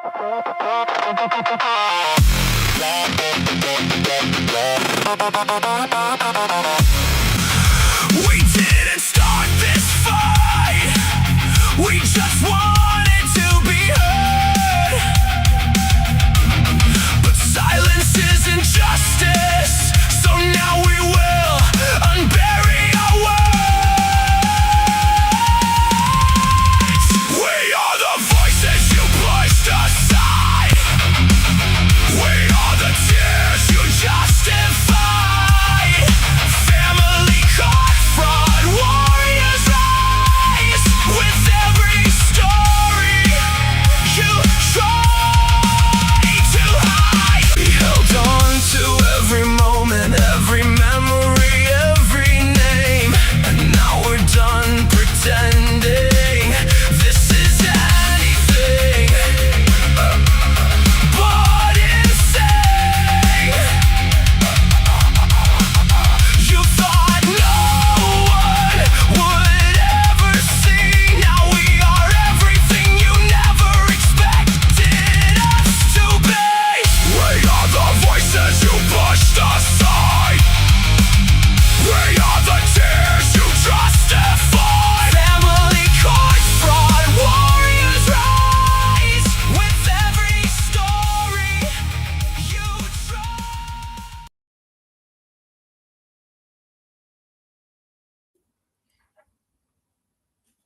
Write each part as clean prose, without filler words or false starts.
We didn't start this fight. We just wanted to be heard. But silence isn't justice. So now we will unbury our words. We are the voices you pushed aside. We are the tears you justify. Family confront, warriors rise. With every story you try to hide. We held on to every moment, every memory, every name. And now we're done pretending this is anything but insane. You thought no one would ever see. Now we are everything you never expected us to be. We are the voices you pushed aside. We are the tears you justify. Family confront, warriors rise. With every story you try.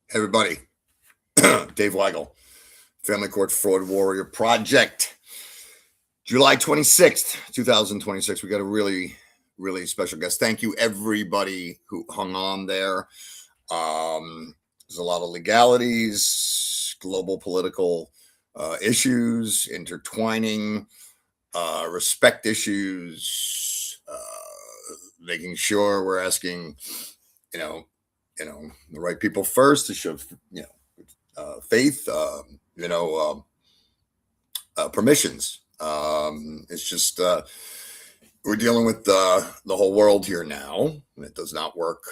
Hey everybody, Dave Weigel, Family Court Fraud Warrior Project, July 26th, 2026. We got a really, really special guest. Thank you everybody who hung on there. There's a lot of legalities, global political issues, intertwining, respect issues, making sure we're asking, the right people first to show, faith, permissions. It's just, we're dealing with the whole world here now, and it does not work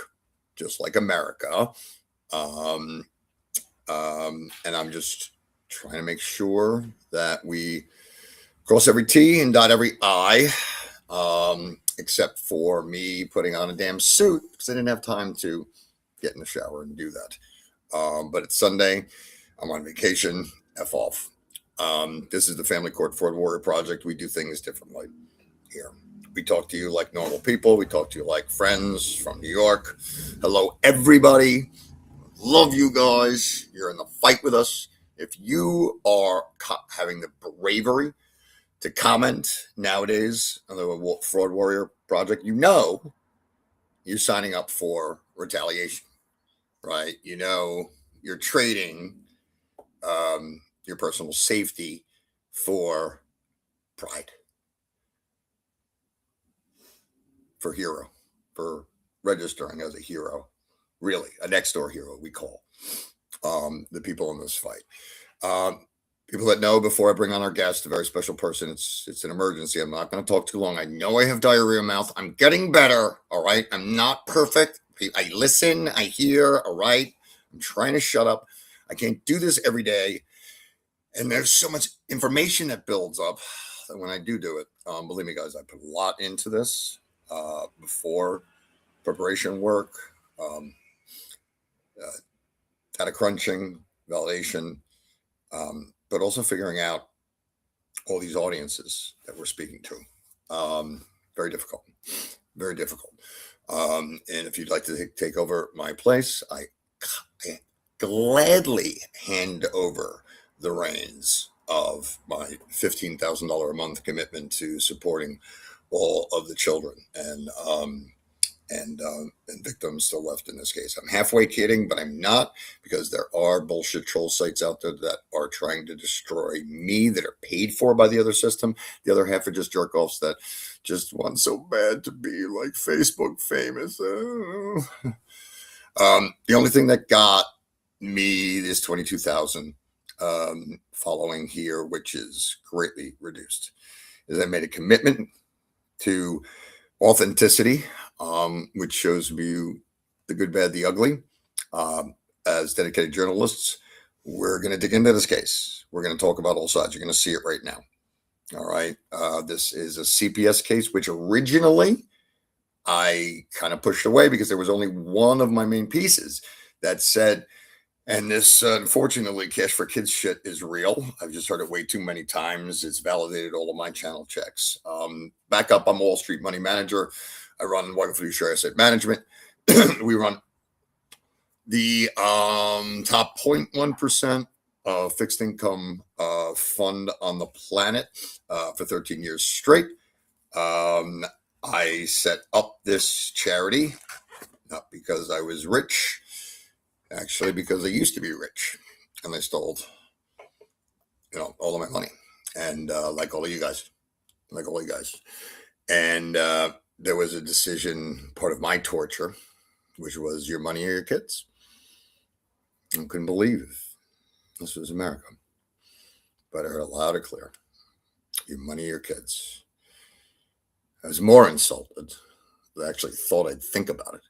just like America. And I'm just trying to make sure that we cross every T and dot every I, except for me putting on a damn suit because I didn't have time to get in the shower and do that. But it's Sunday. I'm on vacation. F off. This is the Family Court Fraud Warrior Project. We do things differently here. We talk to you like normal people. We talk to you like friends from New York. Hello, everybody. Love you guys. You're in the fight with us. If you are having the bravery to comment nowadays on the Fraud Warrior Project, you're signing up for retaliation, right? You're trading your personal safety for pride, for hero, for registering as a hero, really a next door hero. We call the people in this fight. People that know, before I bring on our guest, a very special person, it's an emergency. I'm not going to talk too long. I know I have diarrhea mouth. I'm getting better. All right. I'm not perfect. I listen. I hear. All right. I'm trying to shut up. I can't do this every day. And there's so much information that builds up that when I do it, believe me, guys, I put a lot into this before preparation work, data crunching, validation, but also figuring out all these audiences that we're speaking to. Very difficult, very difficult. And if you'd like to take over my place, I gladly hand over the reins of my $15,000 a month commitment to supporting all of the children and victims still left in this case. I'm halfway kidding, but I'm not, because there are bullshit troll sites out there that are trying to destroy me, that are paid for by the other system. The other half are just jerk offs that just want so bad to be like Facebook famous. The only thing that got me this 22,000 following here, which is greatly reduced, is I made a commitment to authenticity, which shows you the good, bad, the ugly. As dedicated journalists, We're going to dig into this case. We're going to talk about all sides. You're going to see it right now. All right. This is a CPS case, which originally I kind of pushed away because there was only one of my main pieces that said, and this, unfortunately, Cash for Kids shit is real. I've just heard it way too many times. It's validated all of my channel checks. Back up, I'm Wall Street Money Manager. I run Weigel Fiduciary Asset Management. We run the top 0.1% fixed income fund on the planet for 13 years straight. I set up this charity, not because I was rich, actually because I used to be rich, and I stole, all of my money, and like all of you guys, and there was a decision, part of my torture, which was your money or your kids. I couldn't believe this was America, but I heard it loud and clear: your money or your kids. I was more insulted. I actually thought I'd think about it.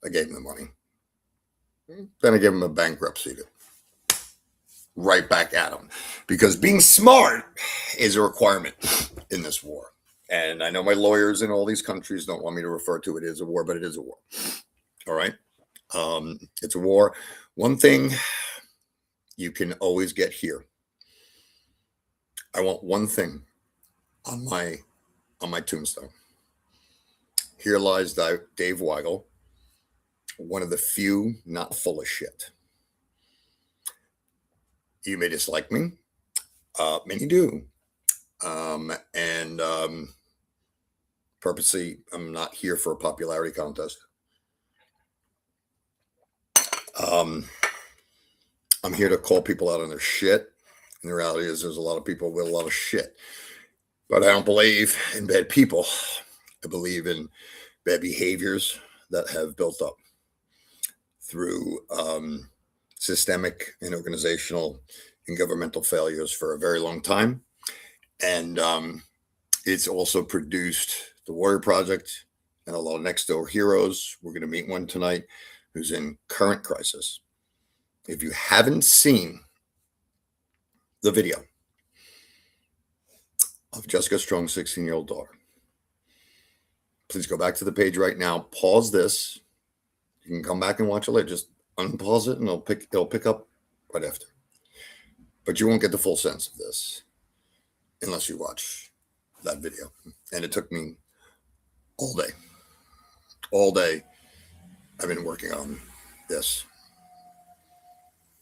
I gave him the money. Then I gave him a bankruptcy right back at him, because being smart is a requirement in this war. And I know my lawyers in all these countries don't want me to refer to it as a war, but it is a war. All right. It's a war. One thing you can always get here. I want one thing on my tombstone. Here lies Dave Weigel, one of the few not full of shit. You may dislike me. Many do. Purposely, I'm not here for a popularity contest. I'm here to call people out on their shit. And the reality is there's a lot of people with a lot of shit. But I don't believe in bad people. I believe in bad behaviors that have built up through systemic and organizational and governmental failures for a very long time. And it's also produced the Warrior Project and a lot of next door heroes. We're going to meet one tonight who's in current crisis. If you haven't seen the video of Jessica Strong's 16-year-old daughter, please go back to the page right now. Pause this. You can come back and watch it later. Just unpause it and it'll pick up right after. But you won't get the full sense of this unless you watch that video. And it took me all day. All day I've been working on this,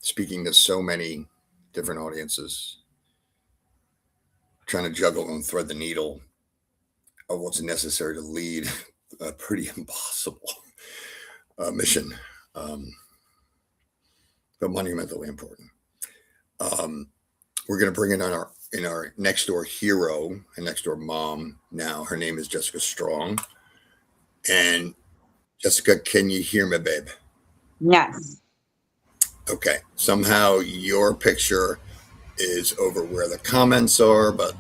speaking to so many different audiences, trying to juggle and thread the needle of what's necessary to lead a pretty impossible mission, but monumentally important. We're going to bring in our next door hero and next door mom now. Her name is Jessica Strong. And Jessica, can you hear me, babe? Yes. Okay. Somehow your picture is over where the comments are, but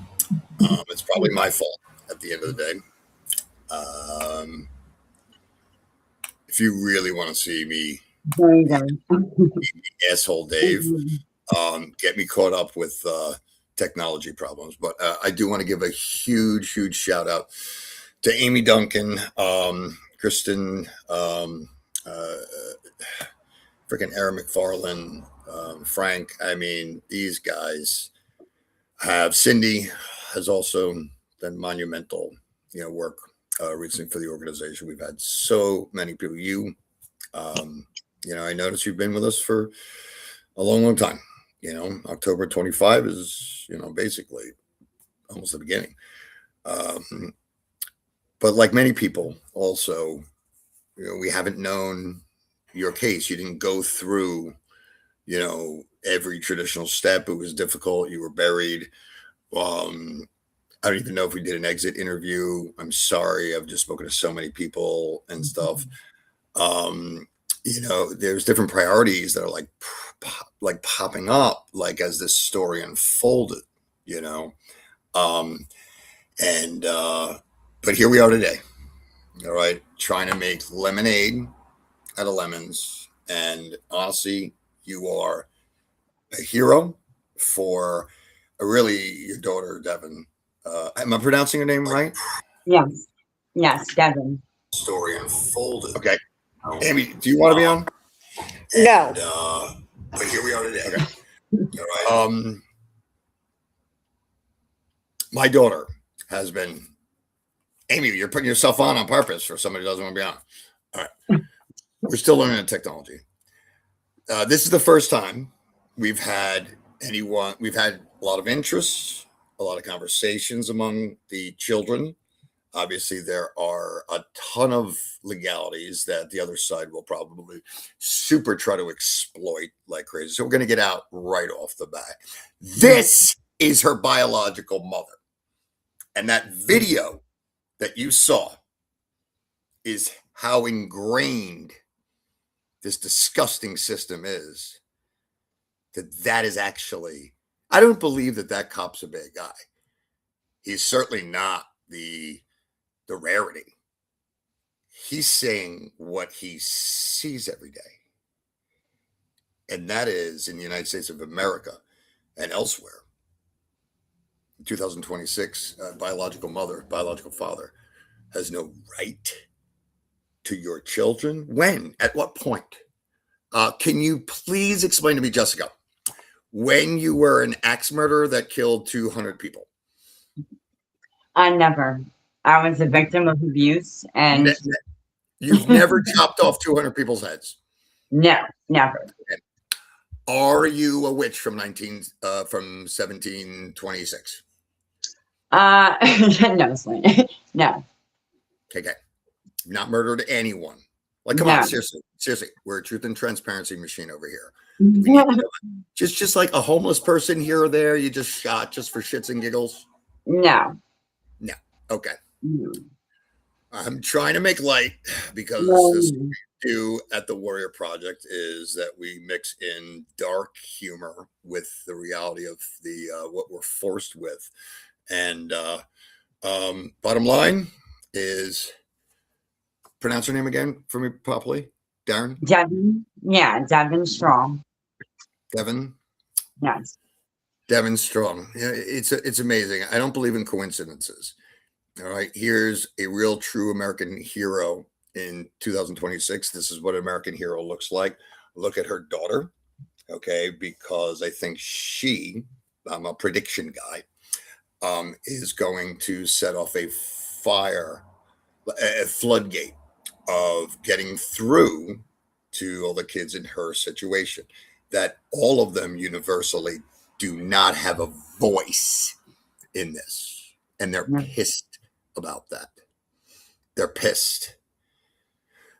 it's probably my fault at the end of the day. If you really want to see me, There you go. asshole Dave, get me caught up with technology problems. But I do want to give a huge, huge shout out to Amy Duncan, Kristen, freaking Aaron McFarland, Frank. I mean, these guys have. Cindy has also done monumental, work recently for the organization. We've had so many people. I noticed you've been with us for a long, long time. October 25 is, basically almost the beginning. But like many people also, we haven't known your case. You didn't go through, every traditional step. It was difficult. You were buried. I don't even know if we did an exit interview. I'm sorry. I've just spoken to so many people and stuff. There's different priorities that are like popping up, like as this story unfolded, but here we are today. All right. Trying to make lemonade out of lemons And honestly, you are a hero for really your daughter, Devin. Am I pronouncing her name right? Yes. Yes, Devin. Story unfolded. Okay. Amy, do you want to be on? No. But here we are today. Okay. All right. My daughter has been. Amy, you're putting yourself on purpose for somebody who doesn't want to be on. All right. We're still learning the technology. This is the first time we've had anyone. We've had a lot of interest, a lot of conversations among the children. Obviously, there are a ton of legalities that the other side will probably super try to exploit like crazy. So we're going to get out right off the bat. This is her biological mother. And that video that you saw is how ingrained this disgusting system is. That is actually, I don't believe that cop's a bad guy. He's certainly not the rarity. He's saying what he sees every day. And that is in the United States of America and elsewhere. In 2026, biological mother, biological father has no right to your children. When? At what point? Can you please explain to me, Jessica, when you were an axe murderer that killed 200 people? Never. I was a victim of abuse, and You've never chopped off 200 people's heads? no, never. Are you a witch from 1726? No, Selena. No. Okay. Not murdered anyone. Like, come No. on, seriously. We're a truth and transparency machine over here. We need to know. Just like a homeless person here or there, you just shot just for shits and giggles? No. Okay. No. I'm trying to make light because No. this we do at the Warrior Project is that we mix in dark humor with the reality of the what we're forced with. And bottom line is, pronounce your name again for me properly. Darren? Devin. Yeah, Devin Strong. Devin? Yes. Devin Strong. Yeah, it's amazing. I don't believe in coincidences. All right. Here's a real true American hero in 2026. This is what an American hero looks like. Look at her daughter. Okay. Because I think I'm a prediction guy, is going to set off a floodgate of getting through to all the kids in her situation, that all of them universally do not have a voice in this. And they're pissed about that. They're pissed.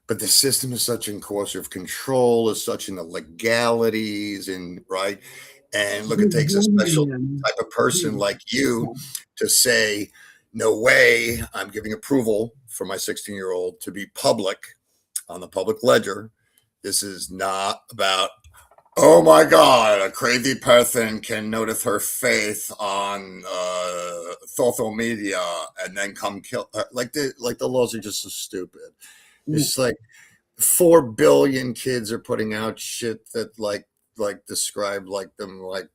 But the system is such in coercive control, is such in the legalities, and right. And look, it takes a special type of person like you to say, no way, I'm giving approval for my 16-year-old to be public on the public ledger. This is not about, oh my God, a crazy person can notice her face on social media and then come kill her. Like the laws are just so stupid. It's like 4 billion kids are putting out shit that like describe like them like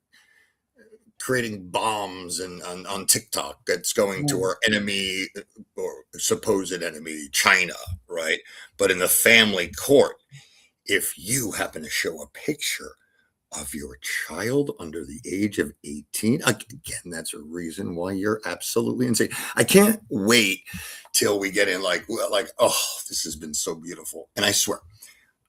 creating bombs and on TikTok that's going to our enemy or supposed enemy, China, right? But in the family court, if you happen to show a picture of your child under the age of 18, again, that's a reason why you're absolutely insane. I can't wait till we get in like, oh, this has been so beautiful. And I swear,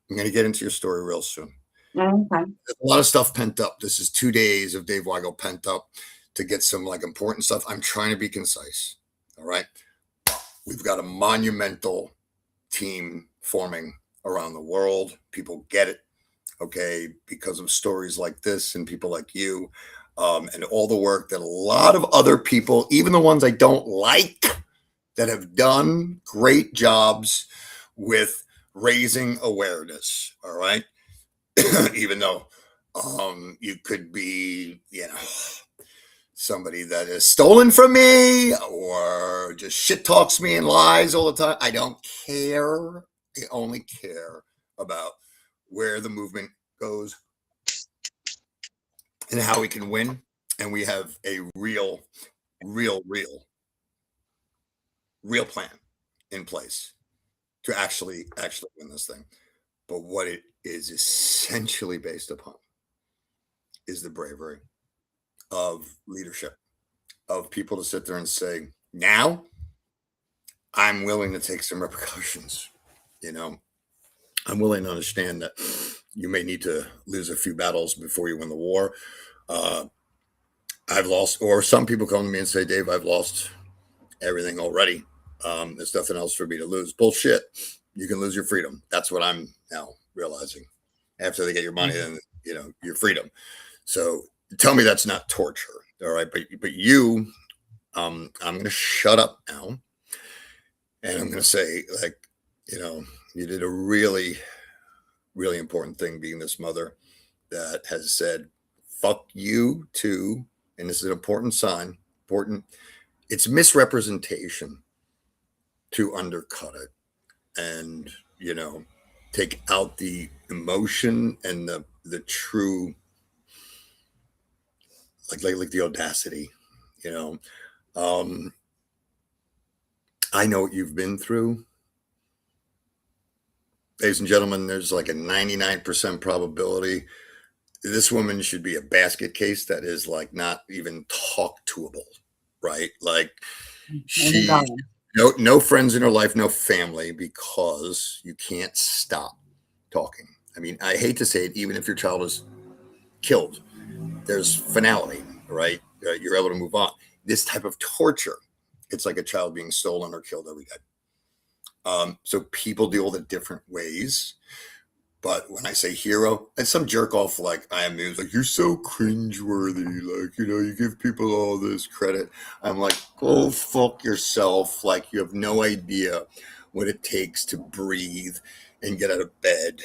I'm going to get into your story real soon. Okay. There's a lot of stuff pent up. This is 2 days of Dave Weigel pent up to get some like important stuff. I'm trying to be concise. All right. We've got a monumental team forming around the world. People get it. Okay. Because of stories like this and people like you, and all the work that a lot of other people, even the ones I don't like, that have done great jobs with raising awareness. All right. Even though you could be, somebody that is stolen from me or just shit talks me and lies all the time. I don't care. I only care about where the movement goes and how we can win. And we have a real plan in place to actually win this thing. But what it is essentially based upon is the bravery of leadership, of people to sit there and say, now I'm willing to take some repercussions. You know, I'm willing to understand that you may need to lose a few battles before you win the war. I've lost, or some people come to me and say, Dave, I've lost everything already. There's nothing else for me to lose. Bullshit. You can lose your freedom. That's what I'm now realizing. After they get your money and, you know, your freedom. So tell me that's not torture. All right. But you, I'm going to shut up now. And I'm going to say, like, you know, you did a really important thing being this mother that has said, fuck you too. And this is an important sign, it's misrepresentation to undercut it and, you know, take out the emotion and the true, like the audacity, you know. I know what you've been through. Ladies and gentlemen, there's like a 99% probability this woman should be a basket case that is like not even talk toable, right? Like she no friends in her life, no family, because you can't stop talking. I mean, I hate to say it, even if your child is killed, there's finality, right? You're able to move on. This type of torture, it's like a child being stolen or killed every day. So people deal with it different ways. But when I say hero, and some jerk off like I am news, like you're so cringeworthy, like, you know, you give people all this credit. I'm like, go fuck yourself. Like you have no idea what it takes to breathe and get out of bed,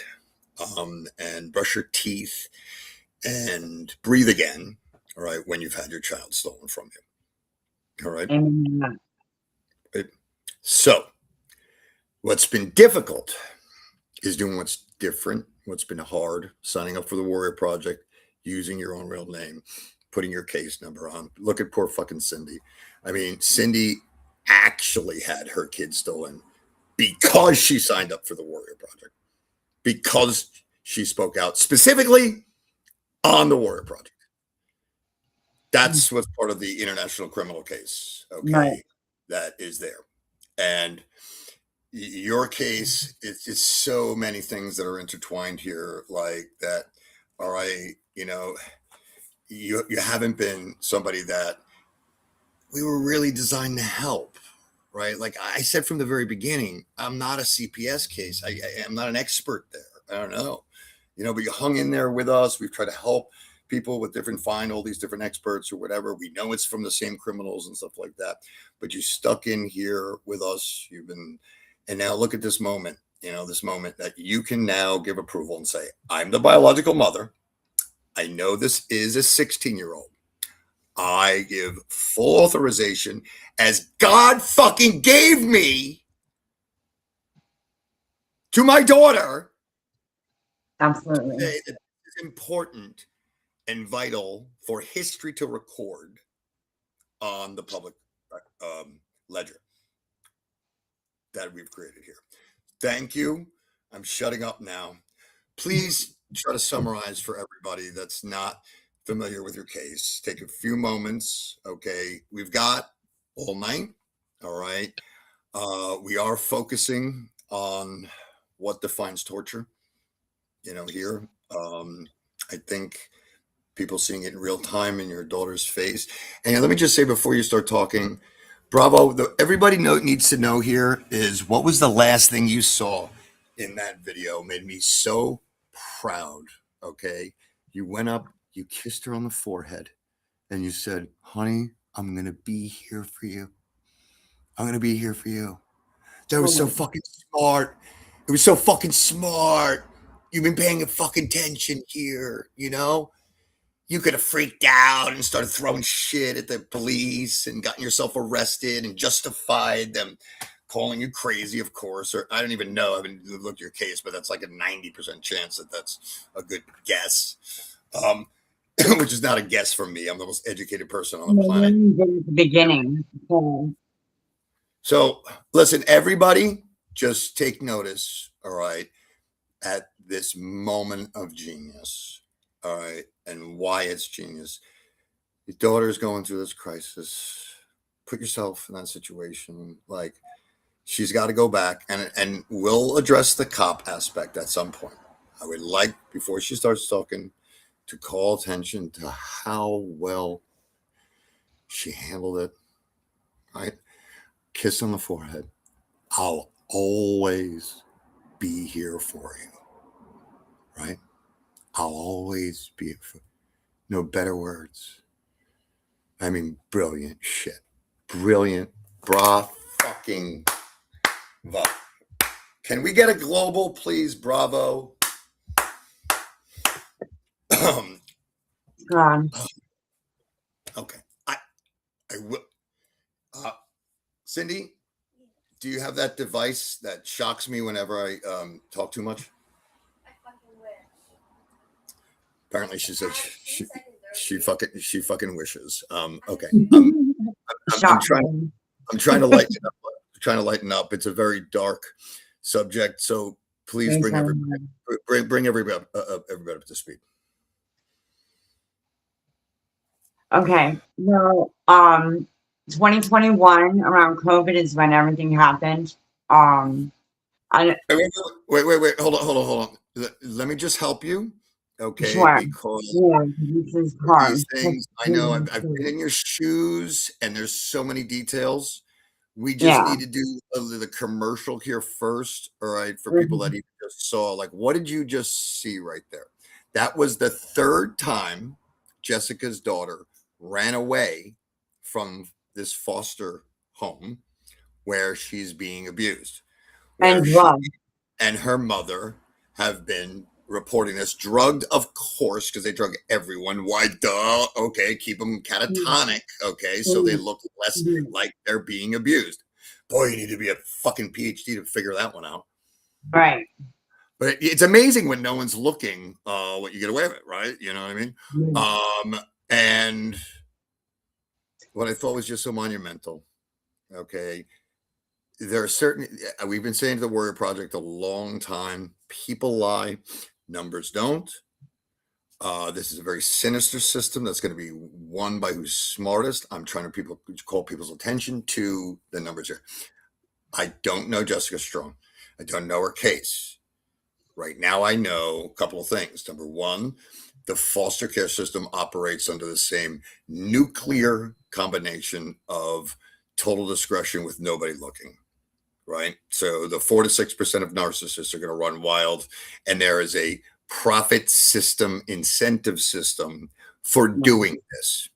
and brush your teeth and breathe again. All right, when you've had your child stolen from you. All right. Right. So what's been difficult is doing what's different, what's been hard, signing up for the Warrior Project, using your own real name, putting your case number on. Look at poor fucking Cindy. I mean, Cindy actually had her kid stolen because she signed up for the Warrior Project, because she spoke out specifically on the Warrior Project. That's what's part of the international criminal case, okay, right, that is there. And your case, it's so many things that are intertwined here, like that. All right, you know, you haven't been somebody that we were really designed to help, right? Like I said from the very beginning, I'm not a CPS case. I'm not an expert there. I don't know, you know, but you hung in there with us. We've tried to help people with find all these different experts or whatever. We know it's from the same criminals and stuff like that, but you stuck in here with us. You've been. And now look at this moment, you know, this moment that you can now give approval and say, I'm the biological mother. I know this is a 16-year-old. I give full authorization as God fucking gave me to my daughter. Absolutely. To say that it's important and vital for history to record on the public ledger that we've created here. Thank you. I'm shutting up now. Please try to summarize for everybody that's not familiar with your case. Take a few moments. Okay. We've got all night. All right. We are focusing on what defines torture, you know, here. I think people seeing it in real time in your daughter's face. And let me just say before you start talking, bravo. Everybody needs to know here is, what was the last thing you saw in that video? Made me so proud. Okay. You went up, you kissed her on the forehead, and you said, honey, I'm going to be here for you. I'm going to be here for you. That was so fucking smart. It was so fucking smart. You've been paying fucking attention here, you know? You could have freaked out and started throwing shit at the police and gotten yourself arrested and justified them calling you crazy, of course, or I don't even know. I haven't looked at your case, but that's like a 90% chance that that's a good guess. Which is not a guess from me. I'm the most educated person on the planet. At the beginning. So listen, everybody, just take notice, all right, at this moment of genius, all right, and why it's genius. Your daughter's going through this crisis. Put yourself in that situation. Like, she's got to go back, and we'll address the cop aspect at some point. I would like, before she starts talking, to call attention to how well she handled it, right? Kiss on the forehead. I'll always be here for you, right? I'll always be here for you. No better words. I mean, brilliant shit. Brilliant. Bra fucking va. Can we get a global, please? Bravo. Okay. I will. Cindy, do you have that device that shocks me whenever I talk too much? I fucking wish. Apparently, she said she fucking wishes. Okay. I'm trying to lighten up. Trying to lighten up. It's a very dark subject, so please bring everybody up to speed. Okay. Well, 2021 around COVID is when everything happened. Wait. Hold on. Let me just help you. Okay. Sure. Because this is hard. these things, I know I've been in your shoes, and there's so many details. We just need to do the commercial here first. All right. For people that even just saw, like, what did you just see right there? That was the third time Jessica's daughter ran away from this foster home where she's being abused. And drugged. And her mother have been reporting this. Drugged, of course, because they drug everyone. Why, duh? Okay, keep them catatonic. Okay, so they look less like they're being abused. Boy, you need to be a fucking PhD to figure that one out. Right. But it's amazing when no one's looking what you get away with, right? You know what I mean? And what I thought was just so monumental. Okay. There are certain, we've been saying to the Warrior Project a long time, people lie, numbers don't. This is a very sinister system that's going to be won by who's smartest. I'm trying to call people's attention to the numbers here. I don't know Jessica Strong. I don't know her case. Right now, I know a couple of things. Number one, the foster care system operates under the same nuclear combination of total discretion with nobody looking, right? So the 4 to 6% of narcissists are going to run wild, and there is a profit system, incentive system for doing this.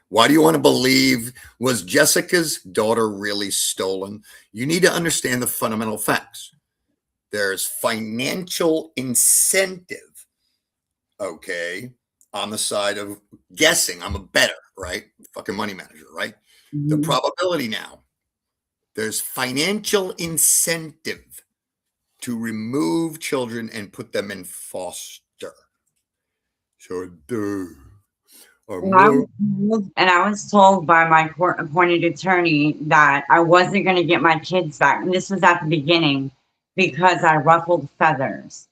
Why do you want to believe? Was Jessica's daughter really stolen? You need to understand the fundamental facts. There's financial incentive, okay, on the side of guessing. I'm a bettor, right? Fucking money manager, right? The probability now. There's financial incentive to remove children and put them in foster. So, I was told by my court-appointed attorney that I wasn't going to get my kids back. And this was at the beginning because I ruffled feathers.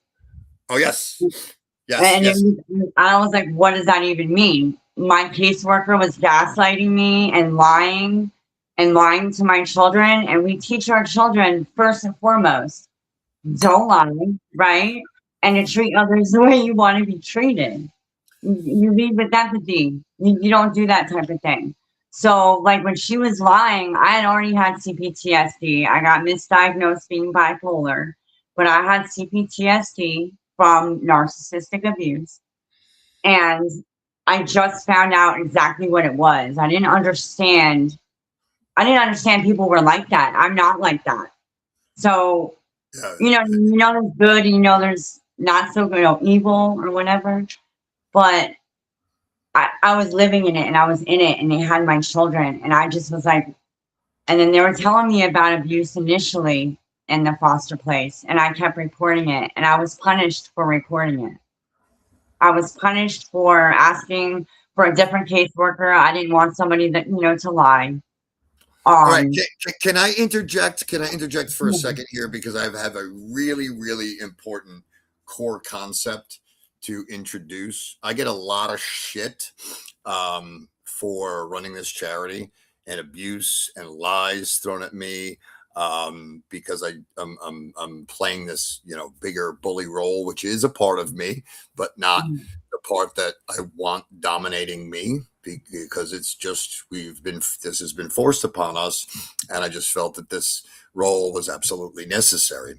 Oh, yes. I was like, what does that even mean? My caseworker was gaslighting me and lying to my children. And we teach our children, first and foremost, don't lie, right? And to treat others the way you want to be treated. You lead with empathy. You don't do that type of thing. So, like, when she was lying, I had already had CPTSD. I got misdiagnosed being bipolar, but I had CPTSD from narcissistic abuse. And I just found out exactly what it was. I didn't understand people were like that. I'm not like that. So, there's good, and there's not so good, evil or whatever. But I was living in it, and I was in it, and they had my children, and I just was like, And then they were telling me about abuse initially in the foster place, and I kept reporting it, and I was punished for reporting it. I was punished for asking for a different caseworker. I didn't want somebody that, to lie. All right. Um, Can I interject? Can I interject for a second here? Because I have a really, really important core concept to introduce. I get a lot of shit for running this charity, and abuse and lies thrown at me because I'm playing this, bigger bully role, which is a part of me, but not the part that I want dominating me, because it's just this has been forced upon us, and I just felt that this role was absolutely necessary.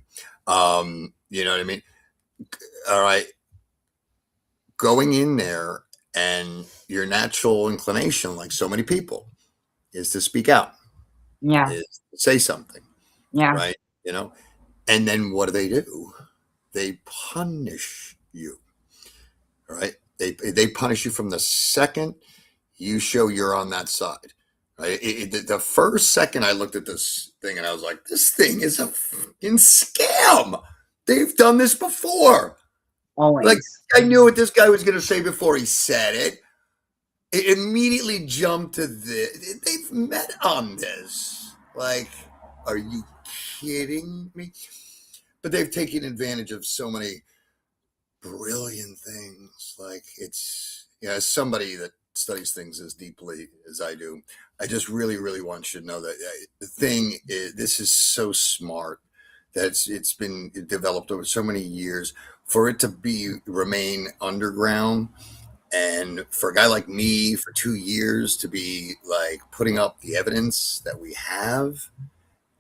You know what I mean? All right, going in there, and your natural inclination, like so many people, is to speak out, yeah, is to say something, yeah, right? And then what do? They punish you, right? They punish you from the second you show you're on that side, right? The first second I looked at this thing, and I was like, this thing is a fucking scam. They've done this before. Like, always. I knew what this guy was going to say before he said it. It immediately jumped to this. They've met on this. Like, are you kidding me? But they've taken advantage of so many brilliant things. Like, it's, as somebody that studies things as deeply as I do, I just really, really want you to know that the thing is, this is so smart that it's been developed over so many years for it to remain underground. And for a guy like me, for 2 years to be like putting up the evidence that we have,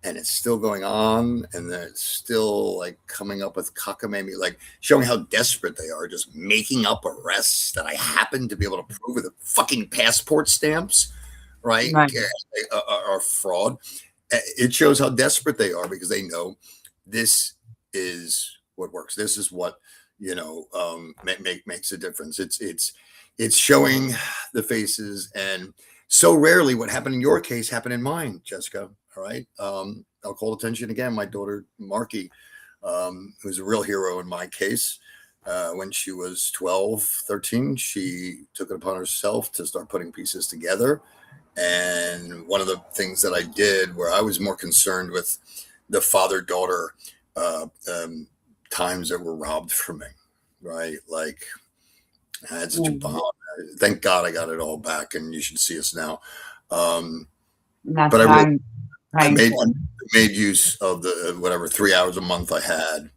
and it's still going on, and then it's still like coming up with cockamamie, like showing how desperate they are, just making up arrests that I happen to be able to prove with fucking passport stamps, right? Right. Are fraud. It shows how desperate they are, because they know this is what works. This is what makes a difference. It's showing the faces, and so rarely what happened in your case happened in mine, Jessica. All right. I'll call attention again. My daughter, Marky, who's a real hero in my case, when she was 12, 13, she took it upon herself to start putting pieces together. And one of the things that I did, where I was more concerned with the father-daughter times that were robbed from me, right? Like, I had such a bond. Thank God I got it all back, and you should see us now. And that's But what I'm I praying for. made use of the whatever 3 hours a month I had,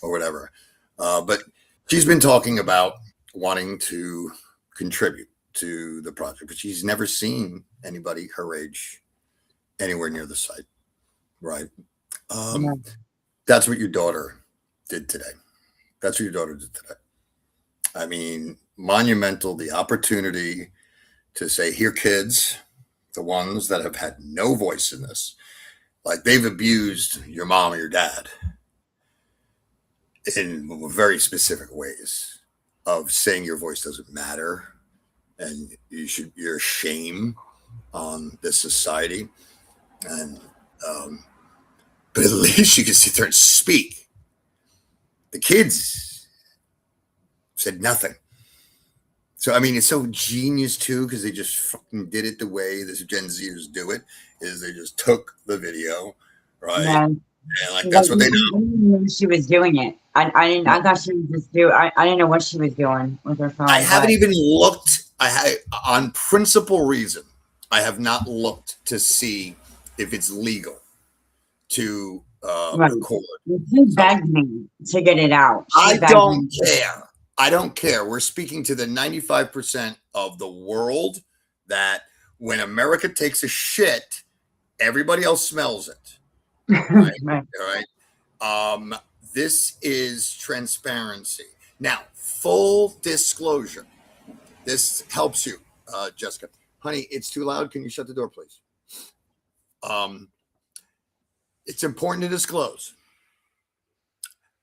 or whatever. But she's been talking about wanting to contribute to the project, but she's never seen anybody her age anywhere near the site, right? Yeah. That's what your daughter did today. That's what your daughter did today. I mean, monumental, the opportunity to say, here, kids, the ones that have had no voice in this, like they've abused your mom or your dad in very specific ways, of saying your voice doesn't matter, and you're shame on this society. And but at least you can sit there and speak. The kids said nothing. So, I mean, it's so genius too, because they just fucking did it the way this Gen Zers do it, is they just took the video, right? Yeah. And like, that's what they know. I didn't know she was doing it. I didn't. I thought she was just I didn't know what she was doing with her phone. I haven't even looked. On principal reason, I have not looked to see if it's legal to Right. record. She begged me to get it out. I begged don't me. care. I don't care. We're speaking to the 95% of the world that when America takes a shit, everybody else smells it. Right? Right. All right. This is transparency. Now, full disclosure. This helps you, Jessica. Honey, it's too loud. Can you shut the door, please? It's important to disclose.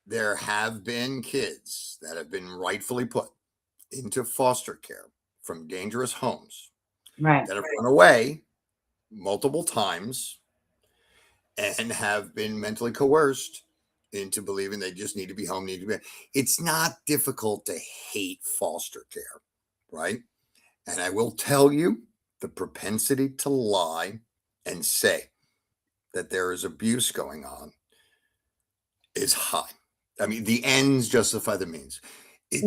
There have been kids that have been rightfully put into foster care from dangerous homes, Right. that have run away multiple times, and have been mentally coerced into believing they just need to be home, It's not difficult to hate foster care, right? And I will tell you, the propensity to lie and say that there is abuse going on is high. I mean, the ends justify the means. It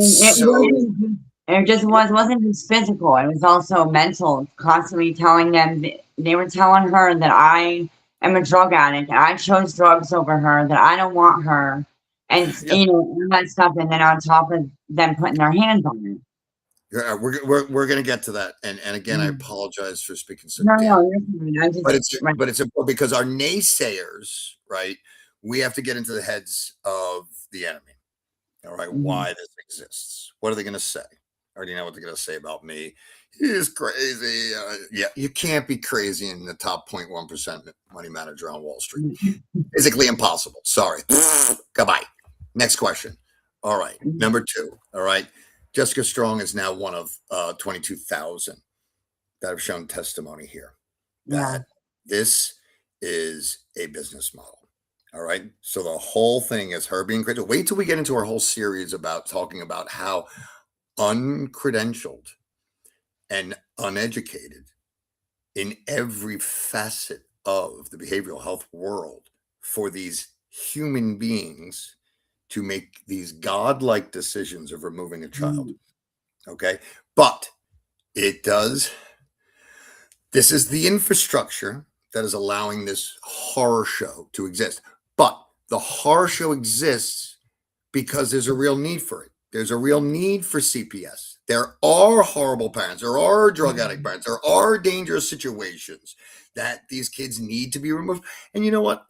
just wasn't just physical. It was also mental. Constantly telling them they were telling her that I am a drug addict. And I chose drugs over her. That I don't want her, and Yeah. all that stuff. And then on top of them putting their hands on it. Yeah, we're going to get to that, and again, I Mm. apologize for speaking so No, damn. you're fine. I just But it's important because our naysayers, right? We have to get into the heads of the enemy. All right, why this exists? What are they going to say? I already know what they're going to say about me. He's crazy. Yeah, you can't be crazy in the top 0.1% money manager on Wall Street. Physically impossible. Sorry. Goodbye. Next question. All right, number 2. All right, Jessica Strong is now one of 22,000 that have shown testimony here that this is a business model. All right. So the whole thing is her being crazy. Wait till we get into our whole series about talking about how uncredentialed and uneducated in every facet of the behavioral health world for these human beings to make these godlike decisions of removing a child. Okay. But it does. This is the infrastructure that is allowing this horror show to exist. But the horror show exists because there's a real need for it. There's a real need for CPS. There are horrible parents. There are drug addict parents. There are dangerous situations that these kids need to be removed. And you know what?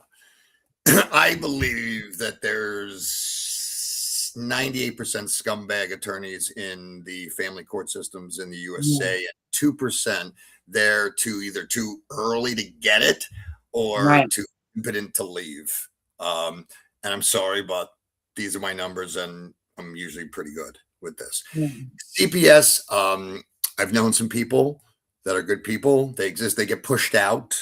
I believe that there's 98% scumbag attorneys in the family court systems in the USA and 2% there to either too early to get it or too impotent to leave. And I'm sorry, but these are my numbers, and I'm usually pretty good with this. CPS, I've known some people that are good people. They exist. They get pushed out,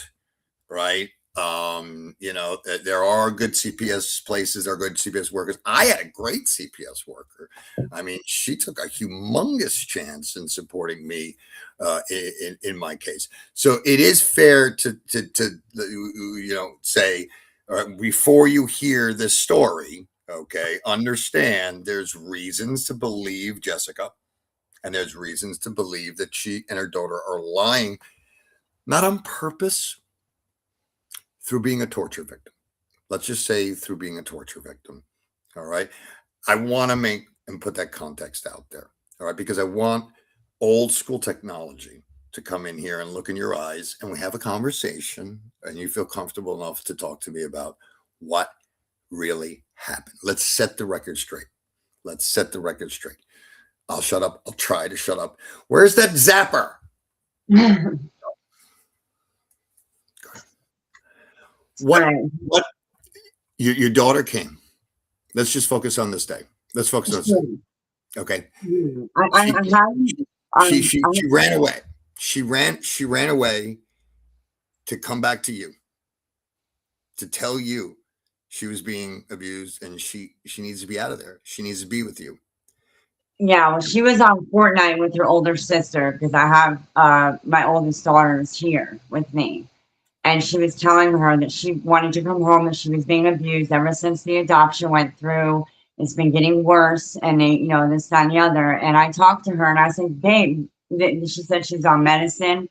right? There are good CPS places. There are good CPS workers. I had a great CPS worker. I mean, she took a humongous chance in supporting me in my case. So it is fair to say, before you hear this story, okay, understand there's reasons to believe Jessica, and there's reasons to believe that she and her daughter are lying, not on purpose, through being a torture victim. Let's just say through being a torture victim. All right. I want to make and put that context out there. All right. Because I want old school technology to come in here and look in your eyes, and we have a conversation, and you feel comfortable enough to talk to me about what really happened. Let's set the record straight. Let's set the record straight. I'll shut up. I'll try to shut up. Where's that zapper? What your daughter came. Let's just focus on this day. Let's focus on this day. Okay. She ran away. She ran away to come back to you, to tell you she was being abused, and she needs to be out of there. She needs to be with you. Yeah, well, she was on Fortnite with her older sister because I have my oldest daughter is here with me. And she was telling her that she wanted to come home, that she was being abused ever since the adoption went through. It's been getting worse, and they, this, that, and the other. And I talked to her, and I said, babe, she said she's on medicine.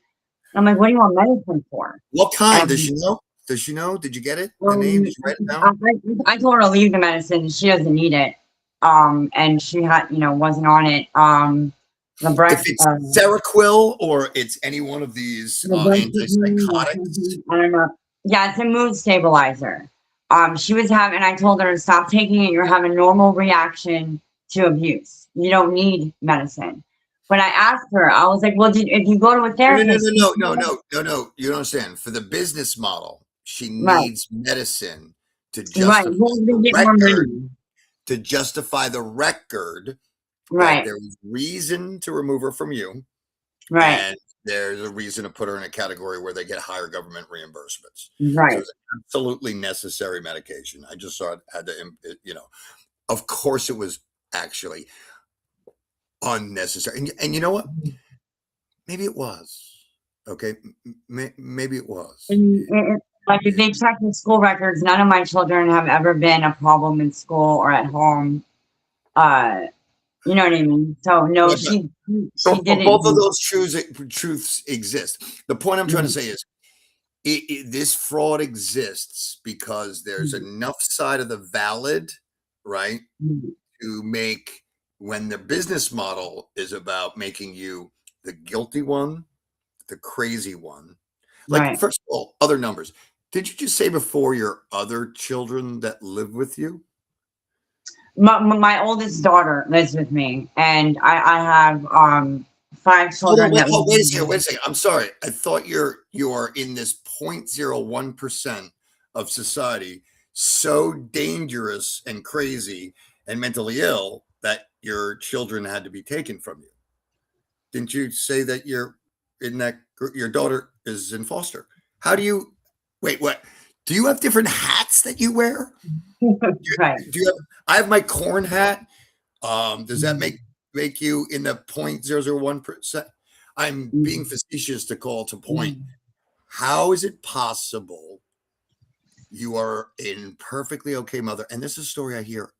I'm like, what do you want medicine for? What kind? Does she know? Does she know? Did you get it? The name? Did you write it down? I told her to leave the medicine. She doesn't need it. And she had, wasn't on it. If it's Seroquel or it's any one of these antipsychotics. I don't know. Yeah, it's a mood stabilizer. She was having, and I told her to stop taking it. You're having normal reaction to abuse. You don't need medicine. When I asked her, I was like, well, if you go to a therapist. No. You don't understand. For the business model, she needs medicine to justify the record. To justify the record. Right. There was reason to remove her from you. Right. And there's a reason to put her in a category where they get higher government reimbursements. Right. So it's absolutely necessary medication. I just saw it had to, of course it was actually unnecessary. And you know what? Maybe it was. Okay. Maybe it was. Like if they check the school records, none of my children have ever been a problem in school or at home. You know what I mean? So no, Yeah, she but didn't. both of those truths exist. The point I'm trying to say is this fraud exists because there's enough side of the valid, right, to make, when the business model is about making you the guilty one, the crazy one. Like, Right. first of all, other numbers. Did you just say before your other children that live with you? My oldest daughter lives with me, and I have 5 Hold on, children that live wait a with second, me. wait a second. I'm sorry. I thought you're in this 0.01% of society so dangerous and crazy and mentally ill that your children had to be taken from you. Didn't you say that you're in that your daughter is in foster? How do you wait, what? Do you have different hats that you wear? Right. Do you have, I have my corn hat. Does that make you in the 0.001%? I'm being facetious to call to point. How is it possible you are a perfectly okay mother? And this is a story I hear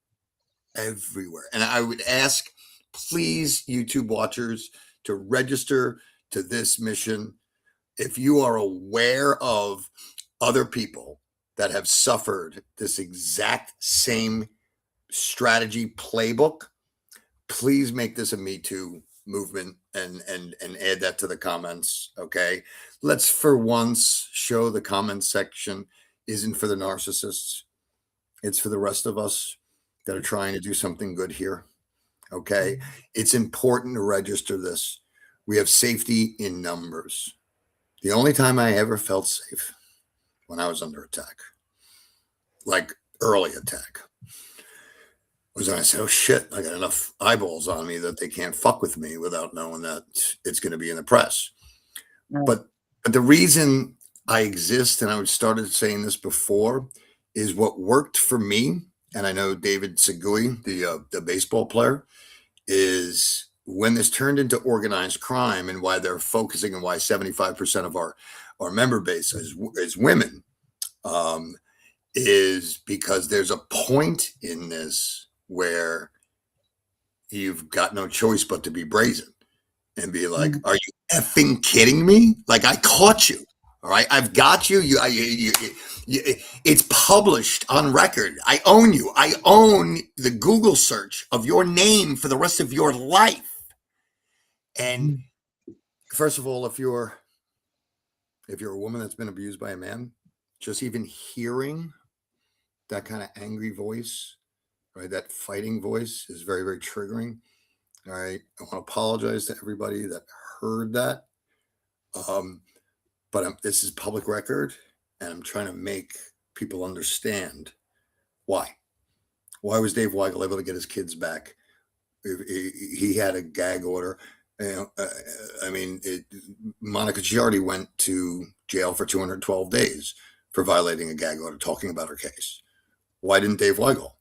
everywhere. And I would ask, please, YouTube watchers, to register to this mission. If you are aware of other people that have suffered this exact same strategy playbook, please make this a Me Too movement and add that to the comments. Okay, let's for once show the comment section isn't for the narcissists, it's for the rest of us that are trying to do something good here. Okay, it's important to register this. We have safety in numbers. The only time I ever felt safe when I was under attack, like early attack, was when I said, oh shit, I got enough eyeballs on me that they can't fuck with me without knowing that it's going to be in the press. Right. But the reason I exist, and I started saying this before, is what worked for me. And I know David Segui, the baseball player, is when this turned into organized crime and why they're focusing and why 75% of our member base is women, is because there's a point in this where you've got no choice but to be brazen and be like, are you effing kidding me? Like, I caught you. All right. I've got you. It's published on record. I own you. I own the Google search of your name for the rest of your life. And first of all, if you're a woman that's been abused by a man, just even hearing that kind of angry voice, right, that fighting voice is very, very triggering. All right. I want to apologize to everybody that heard that. But this is public record, and I'm trying to make people understand why. Why was Dave Weigel able to get his kids back? He had a gag order. Monica Giardi went to jail for 212 days for violating a gag order, talking about her case. Why didn't Dave Weigel?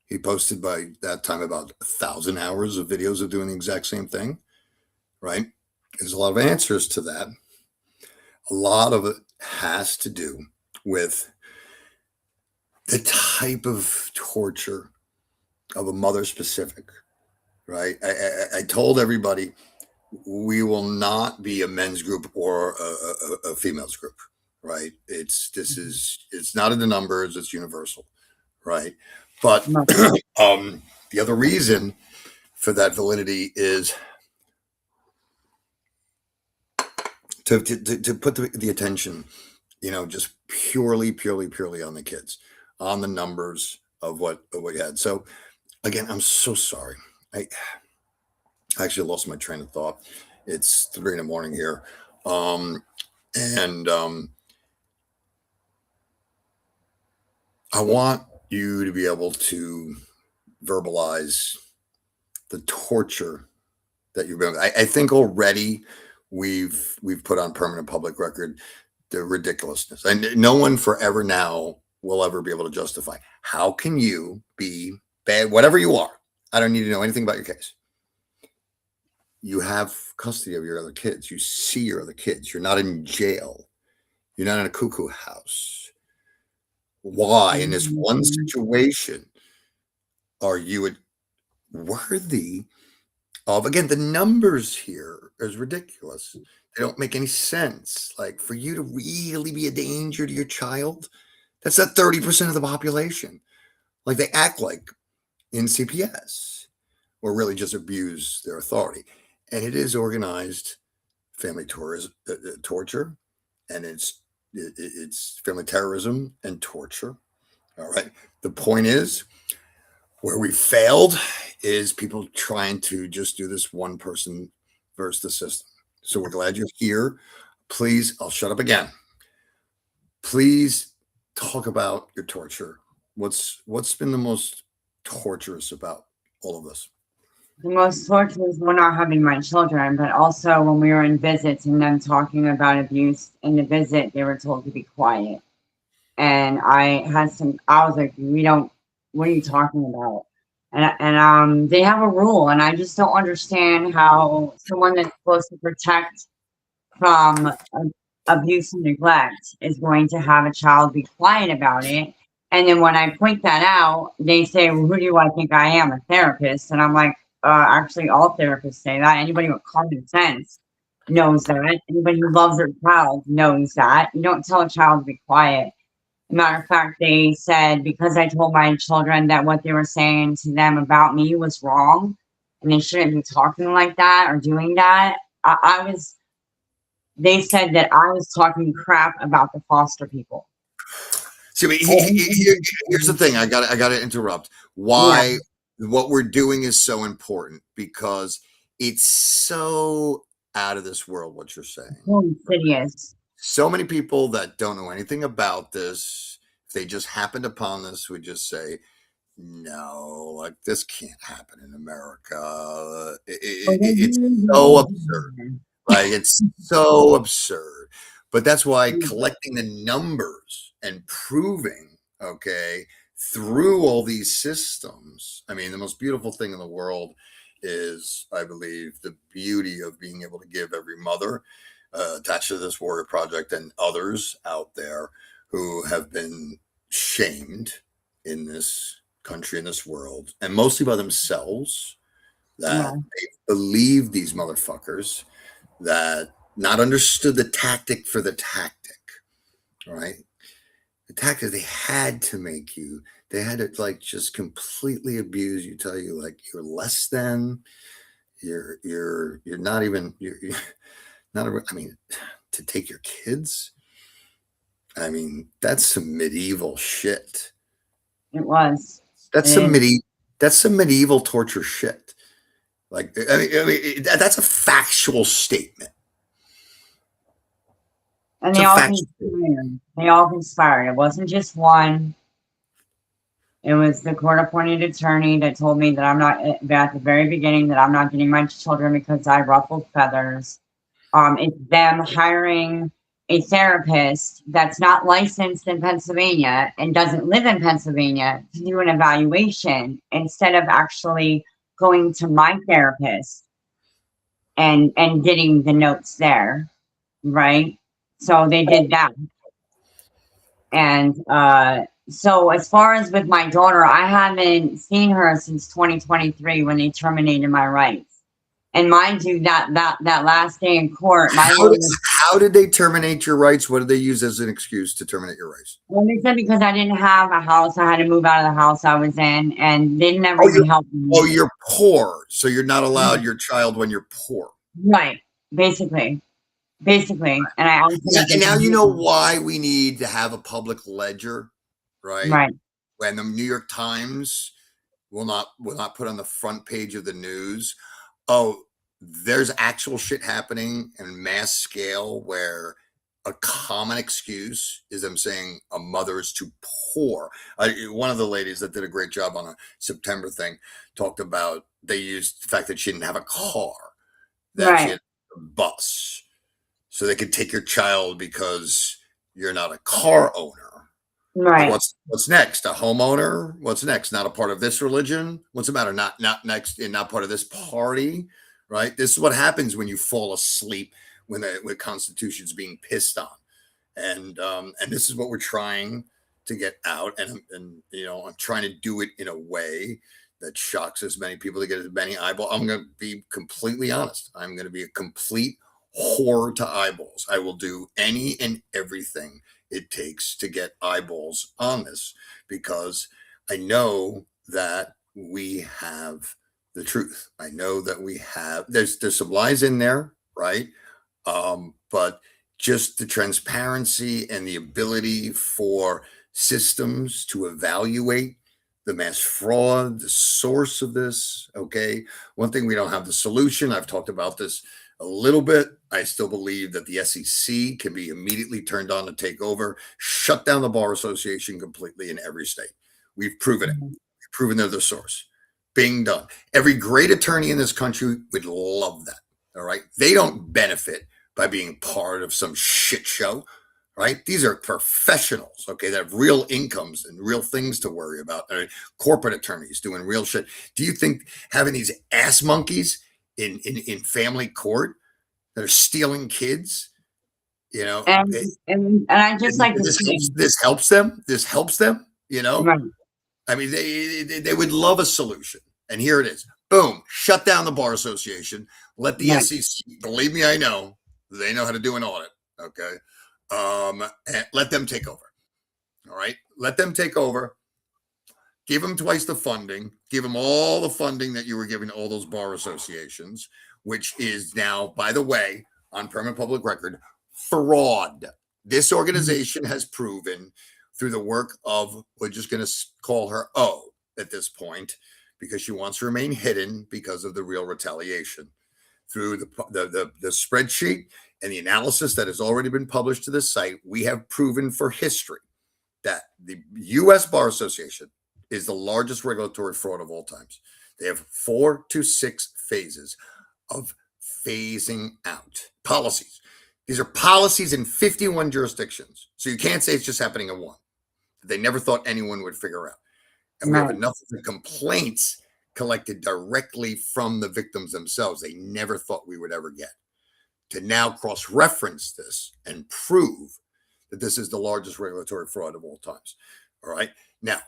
He posted by that time about 1,000 hours of videos of doing the exact same thing, right? There's a lot of answers to that. A lot of it has to do with the type of torture of a mother specific, right? I told everybody we will not be a men's group or a females group, right? It's not in the numbers, it's universal, right? But the other reason for that validity is to put the attention, just purely on the kids, on the numbers of what we had. So again, I'm so sorry. I actually lost my train of thought. It's 3 a.m. here. I want you to be able to verbalize the torture that you've been. I think already we've put on permanent public record the ridiculousness, and no one forever now will ever be able to justify how can you be bad, whatever you are. I don't need to know anything about your case. You have custody of your other kids. You see your other kids. You're not in jail. You're not in a cuckoo house. Why, in this one situation, are you worthy of, again, the numbers here is ridiculous. They don't make any sense. Like, for you to really be a danger to your child, that's that 30% of the population. Like, they act like in CPS, or really just abuse their authority. And it is organized family torture, and it's family terrorism and torture. All right. The point is, where we failed is people trying to just do this one person versus the system. So we're glad you're here. Please, I'll shut up again. Please talk about your torture. What's been the most torturous about all of this? The most torturous when not having my children, but also when we were in visits and them talking about abuse in the visit, they were told to be quiet. And I was like, what are you talking about? And they have a rule, and I just don't understand how someone that's supposed to protect from abuse and neglect is going to have a child be quiet about it. And then when I point that out, they say, well, who do I think I am, a therapist? And I'm like, actually, all therapists say that. Anybody with common sense knows that. Anybody who loves their child knows that. You don't tell a child to be quiet. Matter of fact, they said because I told my children that what they were saying to them about me was wrong and they shouldn't be talking like that or doing that. They said that I was talking crap about the foster people. See, here's the thing. I got to interrupt. Why? Yeah. What we're doing is so important because it's so out of this world. What you're saying. So insidious. So many people that don't know anything about this, if they just happened upon this, would just say, no, like this can't happen in America. It's so absurd. Like, it's so absurd. But that's why collecting the numbers and proving, okay, through all these systems, I mean, the most beautiful thing in the world is, I believe, the beauty of being able to give every mother attached to this warrior project and others out there who have been shamed in this country, in this world, and mostly by themselves, that they believe these motherfuckers, that not understood the tactic for the tactic, right? The tactic, they had to make you, they had to like just completely abuse you, tell you like you're less than, you're not even, you're not, I mean, to take your kids, I mean, that's some medieval shit. It was. That's some medieval torture shit. Like, I mean, that's a factual statement. And they all conspired. It wasn't just one. It was the court-appointed attorney that told me that at the very beginning, that I'm not getting my children because I ruffled feathers. It's them hiring a therapist that's not licensed in Pennsylvania and doesn't live in Pennsylvania to do an evaluation instead of actually going to my therapist and getting the notes there, right? So they did that. And so as far as with my daughter, I haven't seen her since 2023 when they terminated my rights. And mind you, that last day in court, how did they terminate your rights? What did they use as an excuse to terminate your rights? Well, they said because I didn't have a house, I had to move out of the house I was in, and they never even helped me. Oh, you're poor, so you're not allowed your child when you're poor. Right, basically. And and now you know why we need to have a public ledger, right? Right. When the New York Times will not put on the front page of the news, oh, there's actual shit happening in mass scale where a common excuse is them saying a mother is too poor. One of the ladies that did a great job on a September thing talked about they used the fact that she didn't have a car, that she had the bus so they can take your child because you're not a car owner. Right. What's next? A homeowner? What's next? Not a part of this religion? What's the matter? Not next and not part of this party, right? This is what happens when you fall asleep when the Constitution's being pissed on, and this is what we're trying to get out, and I'm trying to do it in a way that shocks as many people to get as many eyeballs. I'm going to be completely honest. I'm going to be a complete whore to eyeballs. I will do any and everything it takes to get eyeballs on this because I know that we have the truth. I know that we have, there's some lies in there, right? But just the transparency and the ability for systems to evaluate the mass fraud, the source of this. Okay. One thing, we don't have the solution. I've talked about this a little bit. I still believe that the SEC can be immediately turned on to take over, shut down the Bar Association completely in every state. We've proven it. We've proven they're the source. Being done. Every great attorney in this country would love that. All right. They don't benefit by being part of some shit show. Right? These are professionals, okay, that have real incomes and real things to worry about. Corporate attorneys doing real shit. Do you think having these ass monkeys in family court that are stealing kids, and I just like to say this helps them? This helps them, right. I mean, they would love a solution. And here it is. Boom. Shut down the Bar Association. Let the SEC, believe me, I know, they know how to do an audit, okay? And let them take over. All right. Let them take over. Give them twice the funding. Give them all the funding that you were giving to all those bar associations, which is now, by the way, on permanent public record, fraud. This organization has proven through the work of, we're just going to call her O at this point, because she wants to remain hidden because of the real retaliation. Through the spreadsheet and the analysis that has already been published to this site, we have proven for history that the U.S. Bar Association is the largest regulatory fraud of all times. They have 4 to 6 phases of phasing out policies. These are policies in 51 jurisdictions. So you can't say it's just happening in one. They never thought anyone would figure out. And we have enough of the complaints collected directly from the victims themselves they never thought we would ever get, to now cross-reference this and prove that this is the largest regulatory fraud of all times. All right. Now,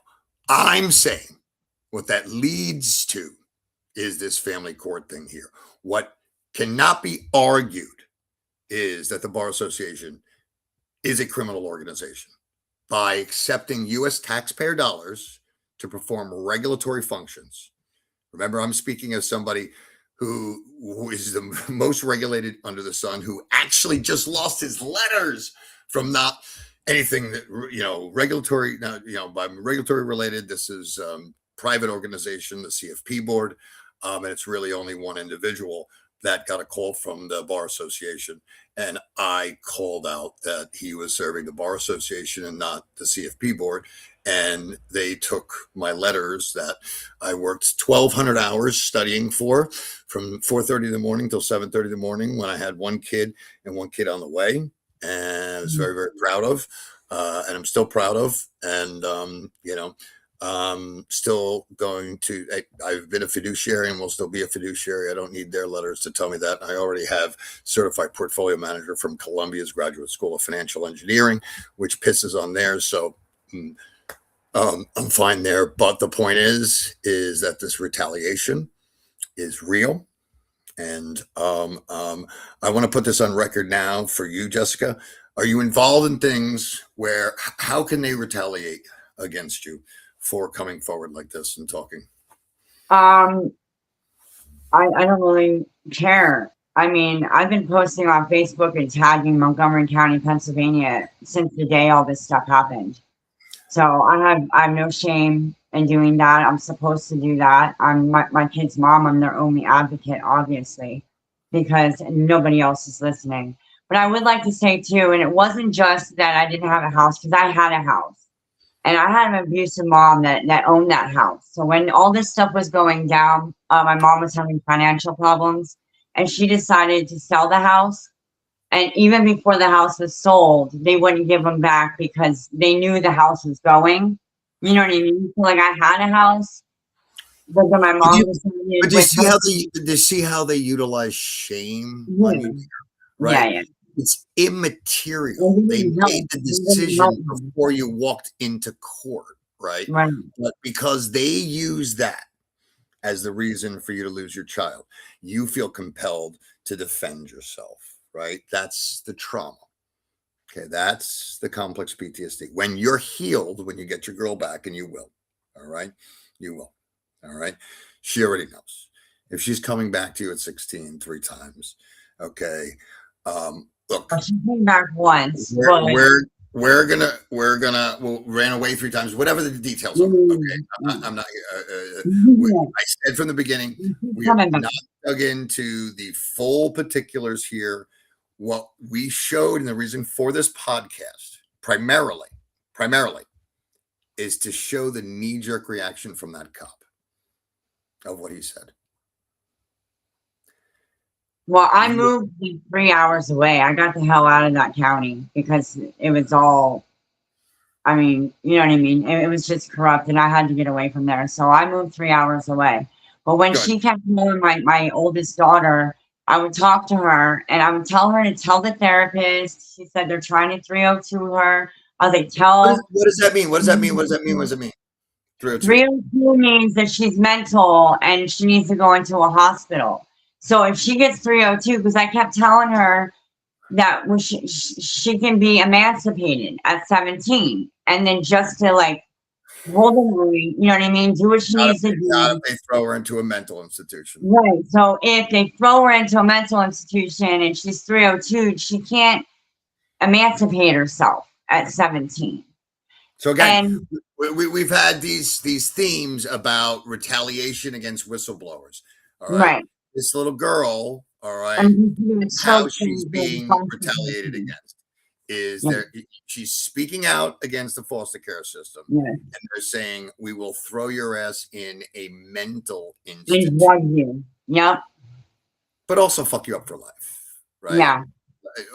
I'm saying what that leads to is this family court thing here. What cannot be argued is that the Bar Association is a criminal organization by accepting U.S. taxpayer dollars to perform regulatory functions. Remember, I'm speaking as somebody who is the most regulated under the sun, who actually just lost his letters from not anything that, regulatory, by regulatory related. This is private organization, the CFP board. And it's really only one individual that got a call from the Bar Association. And I called out that he was serving the Bar Association and not the CFP board. And they took my letters that I worked 1,200 hours studying for, from 4:30 in the morning till 7:30 in the morning, when I had one kid and one kid on the way. And I was very, very proud of, and I'm still proud of. And, still going to, I've been a fiduciary and will still be a fiduciary. I don't need their letters to tell me that. I already have certified portfolio manager from Columbia's Graduate School of Financial Engineering, which pisses on theirs. So I'm fine there. But the point is that this retaliation is real. And I want to put this on record now for you, Jessica. Are you involved in things where, how can they retaliate against you for coming forward like this and talking? I don't really care. I mean, I've been posting on Facebook and tagging Montgomery County, Pennsylvania since the day all this stuff happened. So I have no shame in doing that. I'm supposed to do that. I'm my kid's mom. I'm their only advocate, obviously, because nobody else is listening. But I would like to say too, and it wasn't just that I didn't have a house, because I had a house. And I had an abusive mom that owned that house. So when all this stuff was going down, my mom was having financial problems. and she decided to sell the house. And even before the house was sold, they wouldn't give them back because they knew the house was going. You know what I mean? So, like, I had a house, but then my mom decided But do you with see her. how they utilize shame on Yeah, you, yeah, right? yeah. It's And immaterial. he They didn't help. made the He didn't help decision me. before you walked into court, right? Right. But because they use that as the reason for you to lose your child, you feel compelled to defend yourself, right? That's the trauma. Okay, that's the complex PTSD. When you're healed, when you get your girl back, and you will, all right, you will, all right. She already knows. If she's coming back to you at 16 3 times, okay. Look, Well, she came back once, we're but we're we'll ran away 3 times, whatever the details are. Okay, I'm not. I said from the beginning, we have coming back. not dug into the full particulars here. What we showed, and the reason for this podcast, primarily, is to show the knee-jerk reaction from that cop of what he said. Well, I moved 3 hours away. I got the hell out of that county because it was all, I mean, you know what I mean? It was just corrupt and I had to get away from there. So I moved 3 hours away. But when Good. she kept calling my oldest daughter, I would talk to her and I would tell her to tell the therapist. She said they're trying to 302 her. I was like, What does that mean? What does that mean? What does that mean? What does it mean? 302. 302 means that she's mental and she needs to go into a hospital. So if she gets 302, because I kept telling her that she can be emancipated at 17, and then just to like hold her, you know what I mean, do what she Not needs to if do. they throw her into a mental institution. Right. So if they throw her into a mental institution and she's 302, she can't emancipate herself at 17. So again, And we've had these themes about retaliation against whistleblowers. All right, right. this little girl, all right, And how she's being retaliated against is yeah. she's speaking out against the foster care system, Yeah. and they're saying we will throw your ass in a mental And institution, drug you. Yep. but also fuck you up for life, right? Yeah.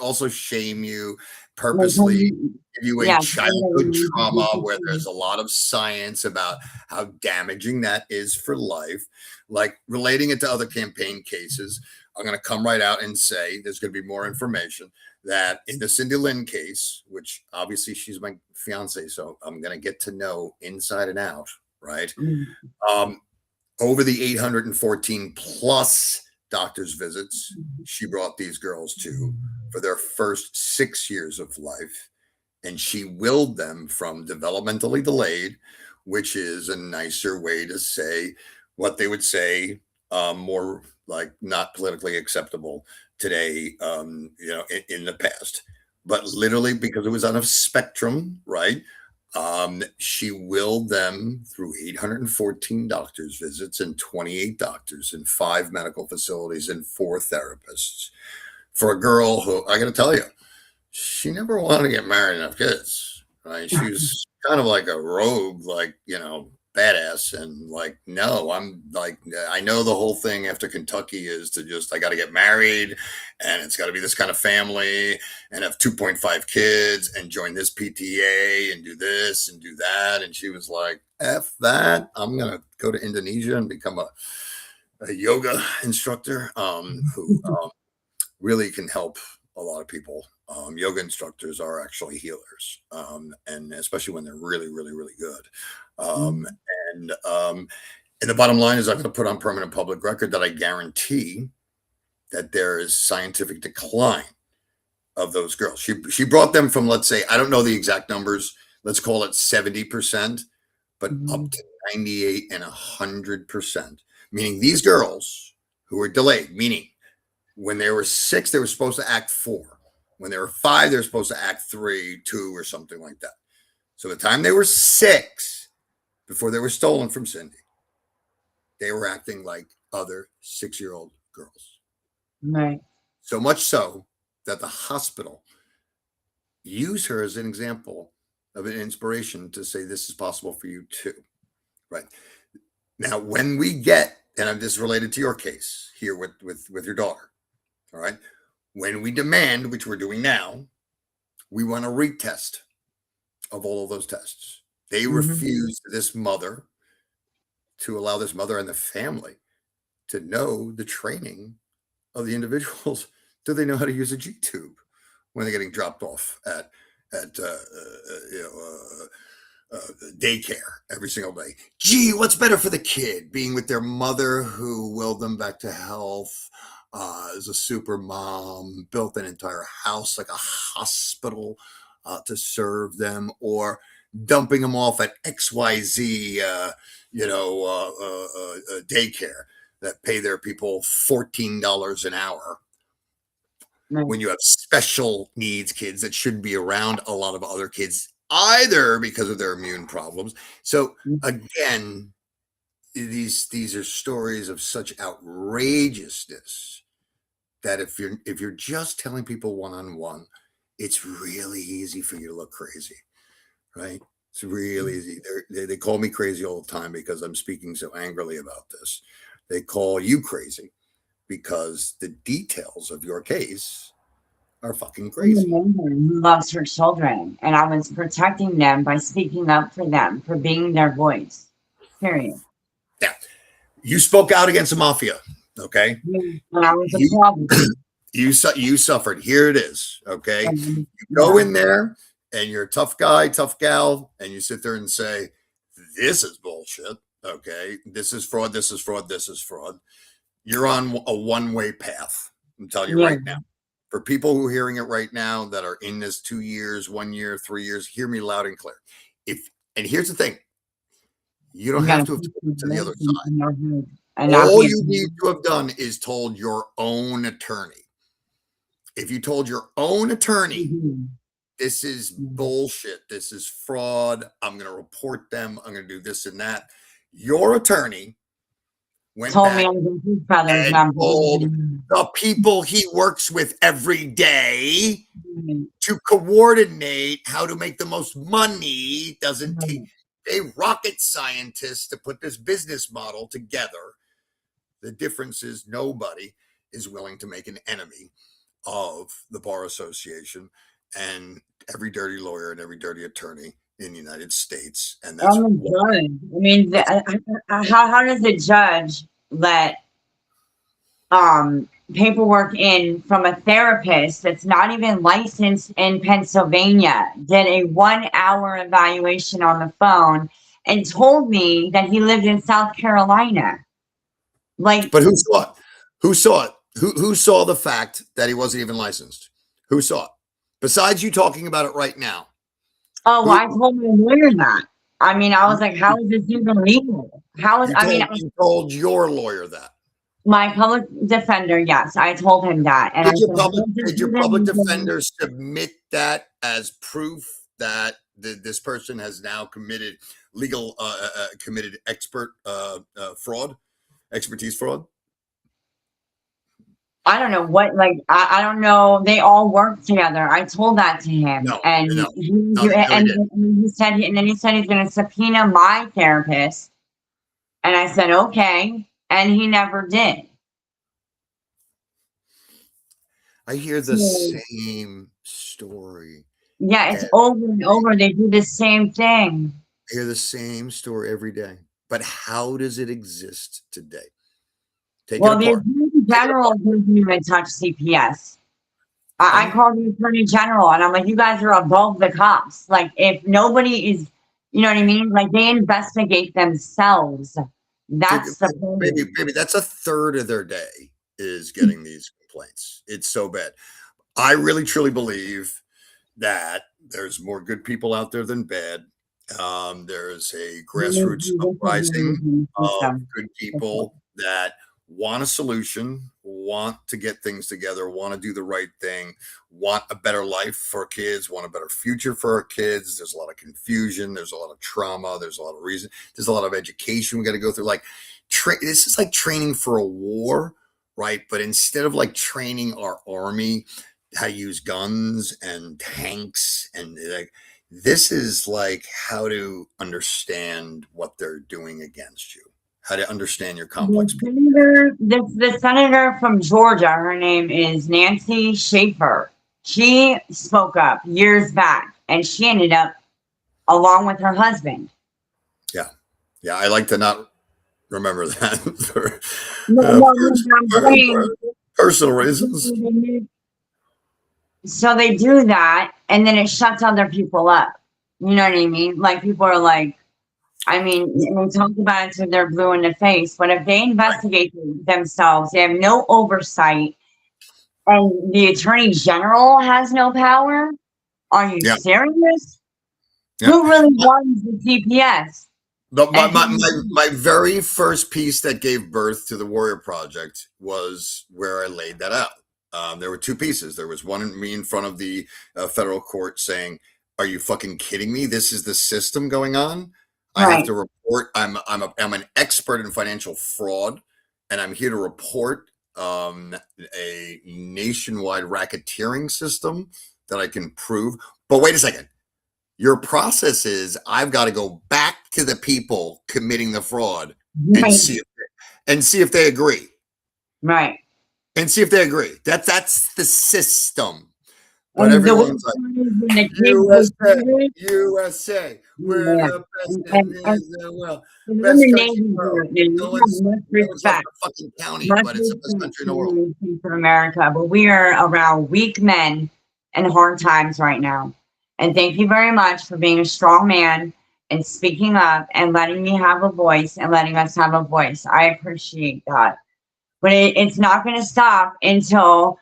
Also shame you, Like, purposely give you a yeah. childhood trauma where there's a lot of science about how damaging that is for life, like relating it to other campaign cases. I'm going to come right out and say there's going to be more information that in the Cindy Lynn case, which obviously she's my fiance, so I'm going to get to know inside and out, right? Over the 814 plus doctor's visits she brought these girls to for their first 6 years of life, and she willed them from developmentally delayed, which is a nicer way to say what they would say, more like not politically acceptable today, in the past, but literally because it was on a spectrum, right? She willed them through 814 doctor's visits and 28 doctors and 5 medical facilities and 4 therapists for a girl who, I got to tell you, she never wanted to get married and have kids, right? She was kind of like a rogue, like, badass. And like, no, I'm like, I know the whole thing after Kentucky is to just, I got to get married and it's got to be this kind of family and have 2.5 kids and join this PTA and do this and do that. And she was like, F that. I'm going to go to Indonesia and become a yoga instructor, who really can help a lot of people. Yoga instructors are actually healers, and especially when they're really, really, really good. And the bottom line is I'm going to put on permanent public record that I guarantee that there is scientific decline of those girls. She brought them from, let's say, I don't know the exact numbers. Let's call it 70%, but up to 98 and 100%, meaning these girls who were delayed, meaning when they were 6, they were supposed to act 4. When they were 5, they were supposed to act 3, 2, or something like that. So the time they were 6, before they were stolen from Cindy, they were acting like other 6-year-old girls. Right. So much so that the hospital used her as an example of an inspiration to say, this is possible for you too. Right. Now, when we get and I'm just related to your case here with your daughter. All right. When we demand, which we're doing now, we want a retest of all of those tests. They refuse this mother to allow this mother and the family to know the training of the individuals. Do they know how to use a G tube when they're getting dropped off at daycare every single day? Gee, what's better for the kid? Being with their mother who willed them back to health, is a super mom, built an entire house like a hospital to serve them, or dumping them off at XYZ, daycare that pay their people $14 an hour. Right. When you have special needs kids that shouldn't be around a lot of other kids either because of their immune problems. So again, these are stories of such outrageousness that if you're just telling people one-on-one, it's really easy for you to look crazy, right? It's really easy. They call me crazy all the time because I'm speaking so angrily about this. They call you crazy because the details of your case are fucking I'm a crazy. mother who loves her children, and I was protecting them by speaking up for them, for being their voice. Period. Yeah, you spoke out against the mafia, okay? And I was a You problem. you suffered. Here it is, okay? And, You go in there and you're a tough guy, tough gal, and you sit there and say, "This is bullshit." Okay, this is fraud. This is fraud. This is fraud. You're on a one-way path. I'm telling you yeah, right now. For people who are hearing it right now that are in this 2 years, 1 year, 3 years, hear me loud and clear. And here's the thing, you don't you have gotta to have put told to the other some side. in your head and not All be you need to have done is told your own attorney. If you told your own attorney, this is bullshit, this is fraud, I'm going to report them, I'm going to do this and that, your attorney went told me back I was a Big Brothers and member. told the people he works with every day to coordinate how to make the most money. Doesn't take a rocket scientist to put this business model together. The difference is nobody is willing to make an enemy of the Bar Association and every dirty lawyer and every dirty attorney in the United States. And that's I'm a judge. I mean, how does a judge let paperwork in from a therapist that's not even licensed in Pennsylvania, did a 1 hour evaluation on the phone and told me that he lived in South Carolina? Like, But who saw it? Who saw it? Who saw the fact that he wasn't even licensed? Who saw it? Besides you talking about it right now. oh, I told my lawyer that. I mean, I was like, how is this even legal? How is, You told your lawyer that. my public defender, yes, I told him that. And Did I your public defender submit that as proof that this person has now committed committed expertise fraud? I don't know what, like, I don't know. They all work together. I told that to him, No, and no, he, no, he- no, and, he didn't. and he said, and then he said he's going to subpoena my therapist, and I said okay, and he never did. I hear the So, same story. yeah, it's every over and day. over. They do the same thing. I hear the same story every day. But how does it exist today? Take it Well, the apart. attorney general doesn't even touch CPS. I Um, called the attorney general, and I'm like, you guys are above the cops. Like, if nobody is, you know what I mean? Like, they investigate themselves. That's the point. maybe that's a third of their day is getting these complaints. It's so bad. I really truly believe that there's more good people out there than bad. There's a grassroots uprising of good people that want a solution, want to get things together, want to do the right thing, want a better life for kids, want a better future for our kids. There's a lot of confusion. There's a lot of trauma. There's a lot of reason. There's a lot of education we got to go through. Like, this is like training for a war, right? But instead of like training our army how to use guns and tanks and like, this is like how to understand what they're doing against you, how to understand your The complex people. senator, the senator from Georgia, her name is Nancy Schaefer. She spoke up years back, and she ended up along with her husband. Yeah. Yeah. I like to not remember that for, No, no, no, I'm saying, for personal reasons. so they do that, and then it shuts other people up. You know what I mean? Like people are like, I mean, and they talk about it till they're blue in the face. But if they investigate themselves, they have no oversight, and the attorney general has no power. Are you Yeah. serious? Yeah. Who really runs the CPS? But my, And my, my, my very first piece that gave birth to the Warrior Project was where I laid that out. There were two pieces. There was one in me in front of the federal court saying, "Are you fucking kidding me? This is the system going on. I have right, to report. I'm an expert in financial fraud, and I'm here to report a nationwide racketeering system that I can prove." But wait a second. Your process is I've got to go back to the people committing the fraud and right, see if they agree. right. And see if they agree. That's the system. But And the everyone's worst like, part is when the kids USA, get it, USA, we're yeah. the best And, in and, the world. and I'm Best a country in Navy the world. brat, and No we have one's, much no one's left respect. a fucking county, Much but it's the best respect country in for the the world. United States of America, but we are around weak men and hard times right now. And thank you very much for being a strong man and speaking up and letting me have a voice and letting us have a voice. I appreciate that. But it's not going to stop until,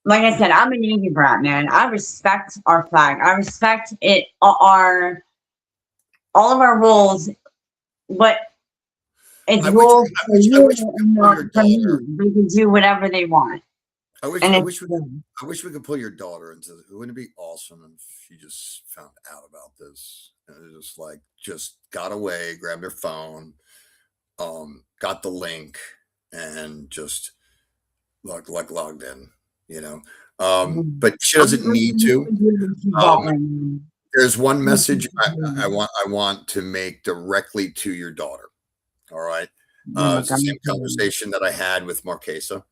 like I said, I'm a Navy brat, man. I respect our flag. I respect it, our all of our rules, but it's I wish, rules I for wish, I wish you we could and pull not your for me. daughter. They can do whatever they want. I wish, And I it's wish we could, good. I wish we could pull your daughter into. Wouldn't it be awesome if she just found out about this and it just like just got away, grabbed her phone, got the link, and just logged in. You know, but she doesn't need to. Um, there's one message I want to make directly to your daughter. All right, it's the same conversation that I had with Marquesa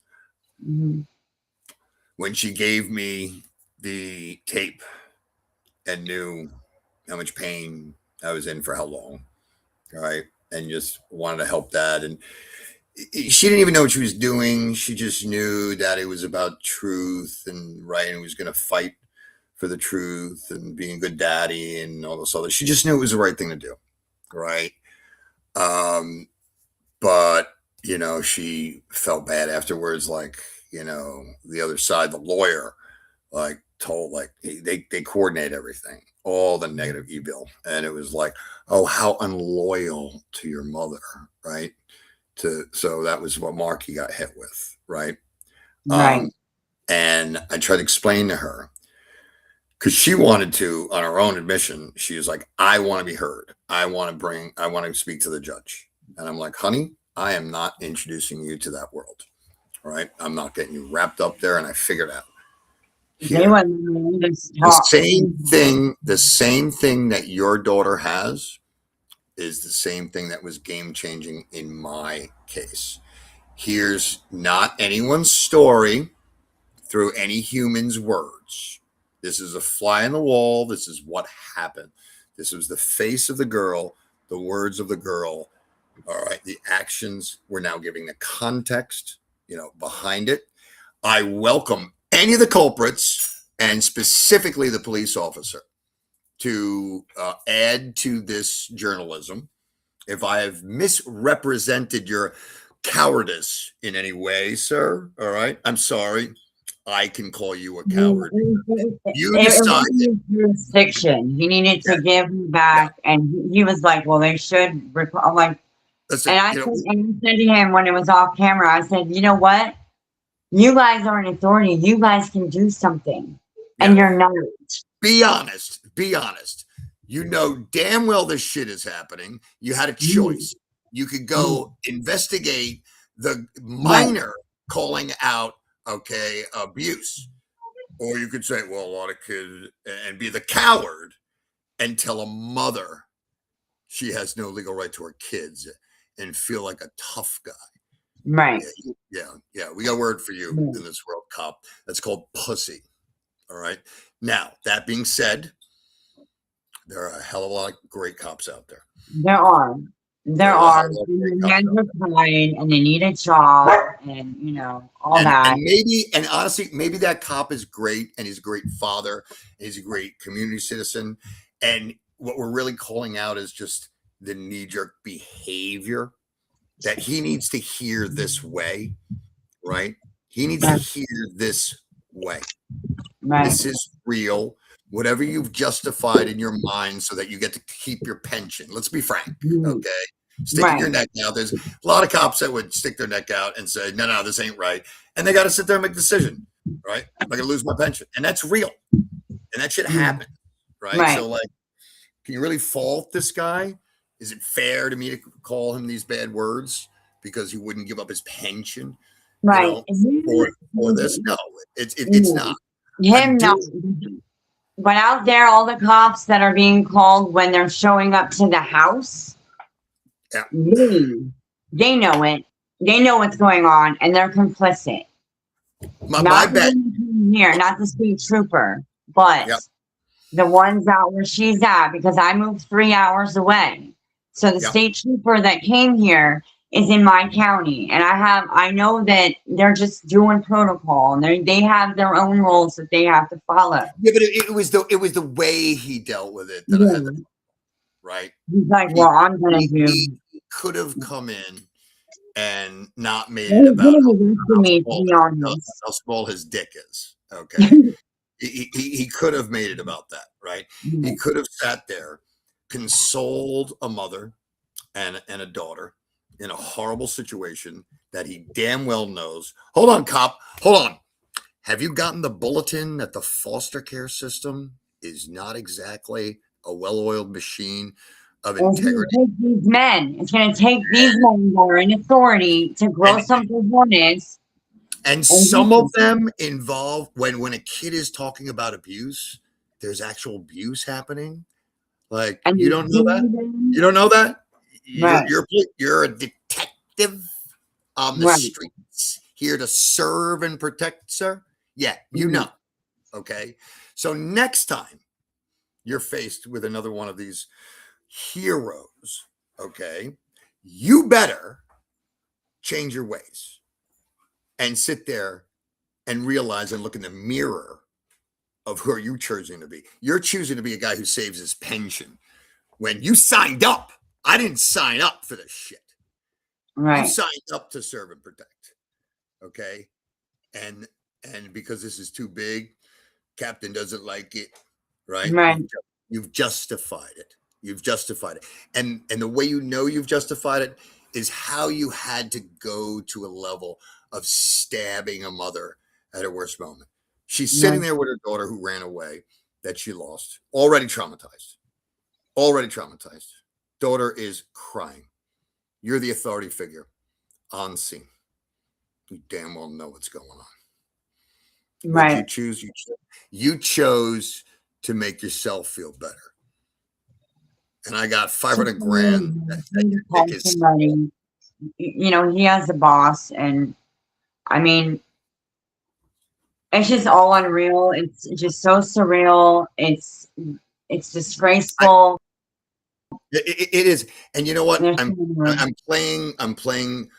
when she gave me the tape and knew how much pain I was in for how long, right? And just wanted to help that. And she didn't even know what she was doing. She just knew that it was about truth and right, and was going to fight for the truth and being a good daddy and all this other. She just knew it was the right thing to do, right? But you know, she felt bad afterwards. Like you know, the other side, the lawyer, like told like they coordinate everything, all the negative evil, and it was like, oh, how unloyal to your mother, right? So that was what Marky got hit with, right? Right. And I tried to explain to her because she wanted to, on her own admission, she was like, I want to be heard. I want to speak to the judge. And I'm like, honey, I am not introducing you to that world. All right. I'm not getting you wrapped up there. And I figured out They here, wouldn't just the talk. same thing that your daughter has is the same thing that was game changing in my case. Here's not anyone's story through any human's words. This is a fly in the wall. This is what happened. This was the face of the girl, the words of the girl. All right. The actions, we're now giving the context, you know, behind it. I welcome any of the culprits and specifically the police officer to add to this journalism. If I have misrepresented your cowardice in any way, sir, all right, I'm sorry. I can call you a coward. You It decided. wasn't his jurisdiction. He needed to give me back, and he was like, "Well, they should." I'm like, Listen, and I said to him when it was off camera, I said, "You know what? You guys are an authority. You guys can do something, and you're not." be honest. Be honest. You know damn well this shit is happening. You had a choice. You could go investigate the minor calling out, okay, abuse. Or you could say, well, a lot of kids, and be the coward and tell a mother she has no legal right to her kids. and feel like a tough guy. Right. Yeah. We got a word for you in this world, cop. That's called pussy. All right. Now, that being said, there are a hell of a lot of great cops out there. There are. There are a are. hell of a lot of great And cops hands out are tied and they need a job and, you know, all that. And honestly, maybe that cop is great and he's a great father and he's a great community citizen. And what we're really calling out is just the knee-jerk behavior that he needs to hear this way, right? He needs to hear this way. Right. This is real. Whatever you've justified in your mind so that you get to keep your pension. Let's be frank, okay? Sticking your neck out. There's a lot of cops that would stick their neck out and say, no, this ain't right. And they got to sit there and make a decision, right? I'm going to lose my pension. And that's real. And that should happen, right? So, like, can you really fault this guy? Is it fair to me to call him these bad words because he wouldn't give up his pension? Right. You know, for this? No, it's not. Him, no. But out there, all the cops that are being called when they're showing up to the house, they know it. They know what's going on, and they're complicit. My bet here, not the state trooper, but the ones out where she's at, because I moved 3 hours away. So the state trooper that came here is in my county, and I know that they're just doing protocol, and they have their own rules that they have to follow. Yeah, but it was the way he dealt with it that I had to, right? He's like, well, I'm gonna do. He could have come in and not made it about how small his dick is. Okay, he could have made it about that, right? He could have sat there, consoled a mother and a daughter in a horrible situation that he damn well knows. Hold on, cop. Hold on. Have you gotten the bulletin that the foster care system is not exactly a well-oiled machine of integrity? It's going to take these men that are in authority to grow some performance. And some of them involve when a kid is talking about abuse, there's actual abuse happening. Like, you don't know that? You don't know that? You're a detective on the streets here to serve and protect, sir. Yeah, you know. Okay. So next time you're faced with another one of these heroes, okay, you better change your ways and sit there and realize and look in the mirror of who are you choosing to be. You're choosing to be a guy who saves his pension. When you signed up, I didn't sign up for this shit. You signed up to serve and protect. Okay. And because this is too big, Captain doesn't like it, right? You've justified it. You've justified it. And the way you know you've justified it is how you had to go to a level of stabbing a mother at her worst moment. She's sitting there with her daughter who ran away that she lost, already traumatized. Daughter is crying. You're the authority figure on scene. You damn well know what's going on. What you chose to make yourself feel better. And I got 500 grand. You know, he has a boss, and I mean, it's just all unreal. It's just so surreal. It's disgraceful. It is. And you know what? I'm playing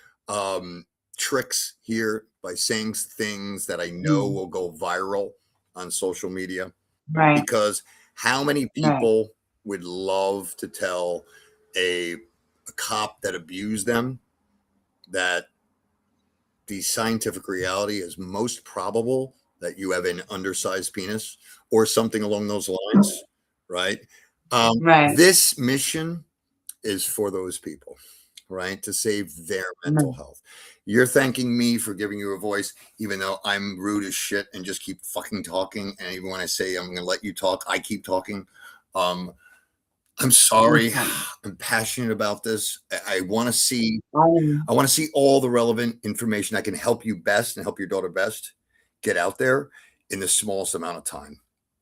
tricks here by saying things that I know will go viral on social media. Right. Because how many people would love to tell a cop that abused them that the scientific reality is most probable that you have an undersized penis or something along those lines, right? This mission is for those people, right? To save their mental health. You're thanking me for giving you a voice, even though I'm rude as shit and just keep fucking talking. And even when I say I'm going to let you talk, I keep talking. I'm sorry. I'm passionate about this. I want to see all the relevant information that can help you best and help your daughter best get out there in the smallest amount of time.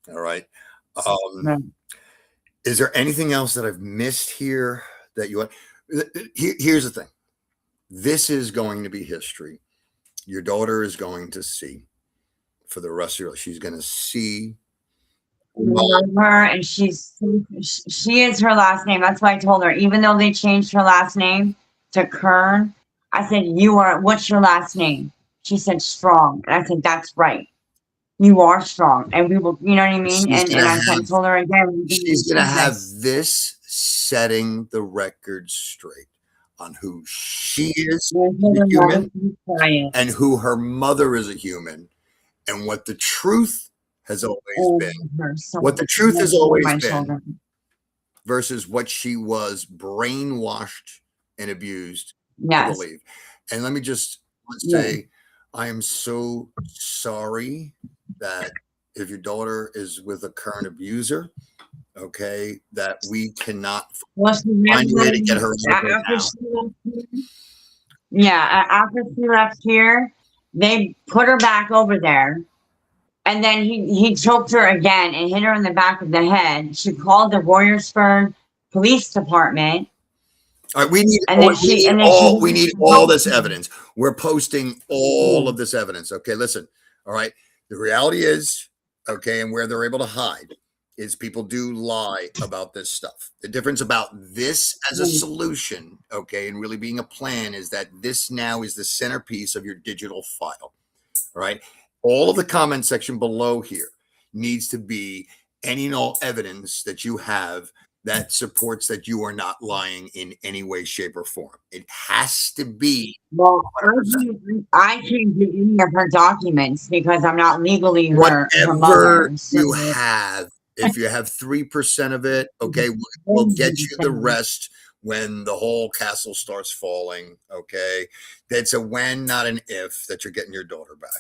All right. Is there anything else that I've missed here that you want? Here's the thing. This is going to be history. Your daughter is going to see for the rest of her life. She's going to see. I love her, and she is her last name. That's why I told her, even though they changed her last name to Kern, I said, what's your last name? She said Strong. And I said, that's right. You are strong. And we will, you know what I mean? And I told her again, she's going to have this setting the record straight on who she is, a human, and who her mother is, a human, and what the truth has always been. What the truth has always been versus what she was brainwashed and abused to believe. And let me just say, I am so sorry that if your daughter is with a current abuser, okay, that we cannot find a way to get her out. After she left here, they put her back over there. And then he choked her again and hit her in the back of the head. She called the Royersford Police Department. All right, we need all this evidence. We're posting all of this evidence. Okay, listen. All right. The reality is, okay, and where they're able to hide is people do lie about this stuff. The difference about this as a solution, okay, and really being a plan is that this now is the centerpiece of your digital file. All right. All of the comment section below here needs to be any and all evidence that you have that supports that you are not lying in any way, shape, or form. It has to be. Well, I can't get any of her documents because I'm not legally her mother. You have, if you have 3% of it, okay, we'll get you the rest when the whole castle starts falling. Okay, that's a when, not an if, that you're getting your daughter back.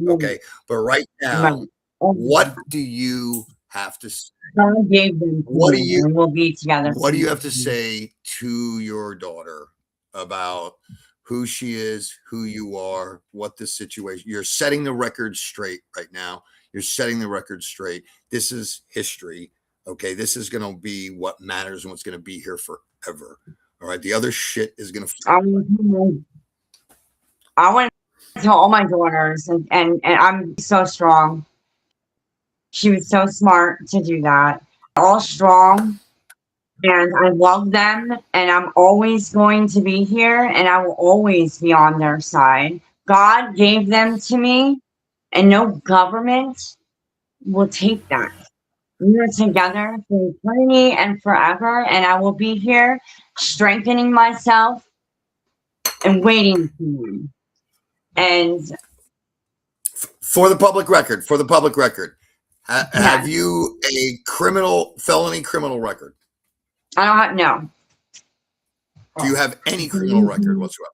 Okay, but right now, what do you have to say? What do you? We'll be together. What do you have to say to your daughter about who she is, who you are, what the situation? You're setting the record straight right now. You're setting the record straight. This is history. Okay, this is going to be what matters and what's going to be here forever. All right, the other shit is going to. I want to tell all my daughters, and I'm so strong. She was so smart to do that. All strong, and I love them, and I'm always going to be here, and I will always be on their side. God gave them to me, and no government will take that. We are together for eternity and forever, and I will be here strengthening myself and waiting for them. And for the public record, have you a felony criminal record? I don't have, no. Do you have any criminal record whatsoever?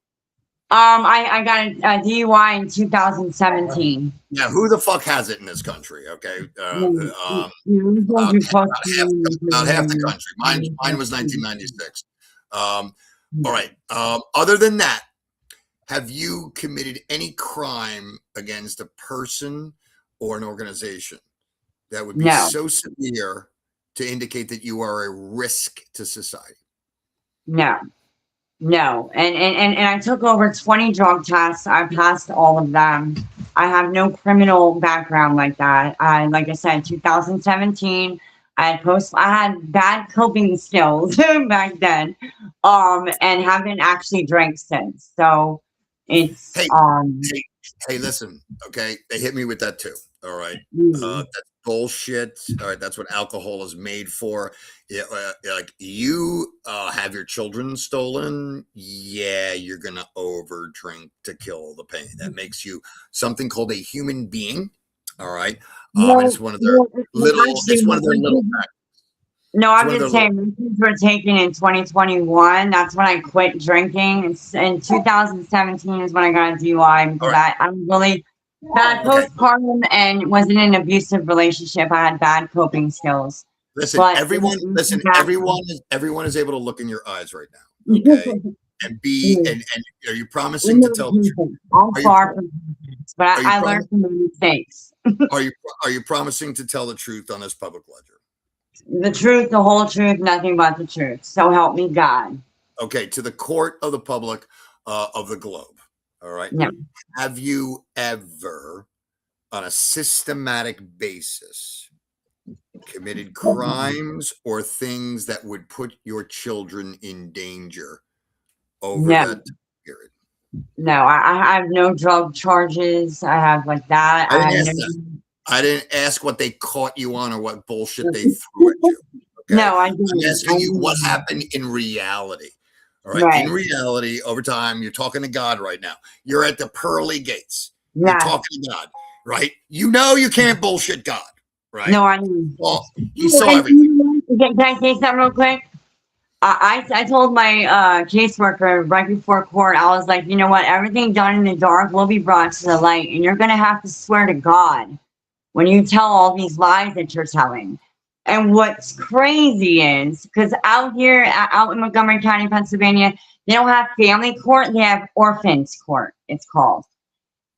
I got a DUI in 2017. Yeah, who the fuck has it in this country? Okay, about half the country. Mine was 1996. All right. Other than that, have you committed any crime against a person or an organization that would be so severe to indicate that you are a risk to society? No. And I took over 20 drug tests. I passed all of them. I have no criminal background like that. Like I said, 2017, I had bad coping skills back then, and haven't actually drank since. So it's Hey, listen, okay, they hit me with that too. All right, that's bullshit. All right, that's what alcohol is made for. Like you have your children stolen. Yeah, you're gonna over drink to kill the pain. That makes you something called a human being. All right, it's one of their little. No, I'm just saying, my kids were taken in 2021. That's when I quit drinking. In 2017 is when I got a DUI because I'm really bad postpartum and was in an abusive relationship. I had bad coping skills. Listen, everyone is able to look in your eyes right now, okay? And are you promising to tell the truth? I'm far from perfect, but I learned from my mistakes. Are you promising to tell the truth on this public ledger? The truth, the whole truth, nothing but the truth. So help me God. Okay, to the court of the public of the globe. All right. No. Have you ever, on a systematic basis, committed crimes or things that would put your children in danger over No. that period? No, I have no drug charges. I have like that. I I didn't have ask no. that. I didn't ask what they caught you on or what bullshit they threw at you. Okay. No, I I'm didn't. asking you what happened in reality. All right. Right. In reality, over time, you're talking to God right now. You're at the pearly gates. You're Yeah. talking to God, right? You know you can't bullshit God, right? No, I didn't. Well, he saw everything. Can I say something real quick? I told my caseworker right before court, I was like, you know what? Everything done in the dark will be brought to the light, and you're going to have to swear to God when you tell all these lies that you're telling. And what's crazy is because out here, out in Montgomery County, Pennsylvania, they don't have family court, they have orphans court, it's called.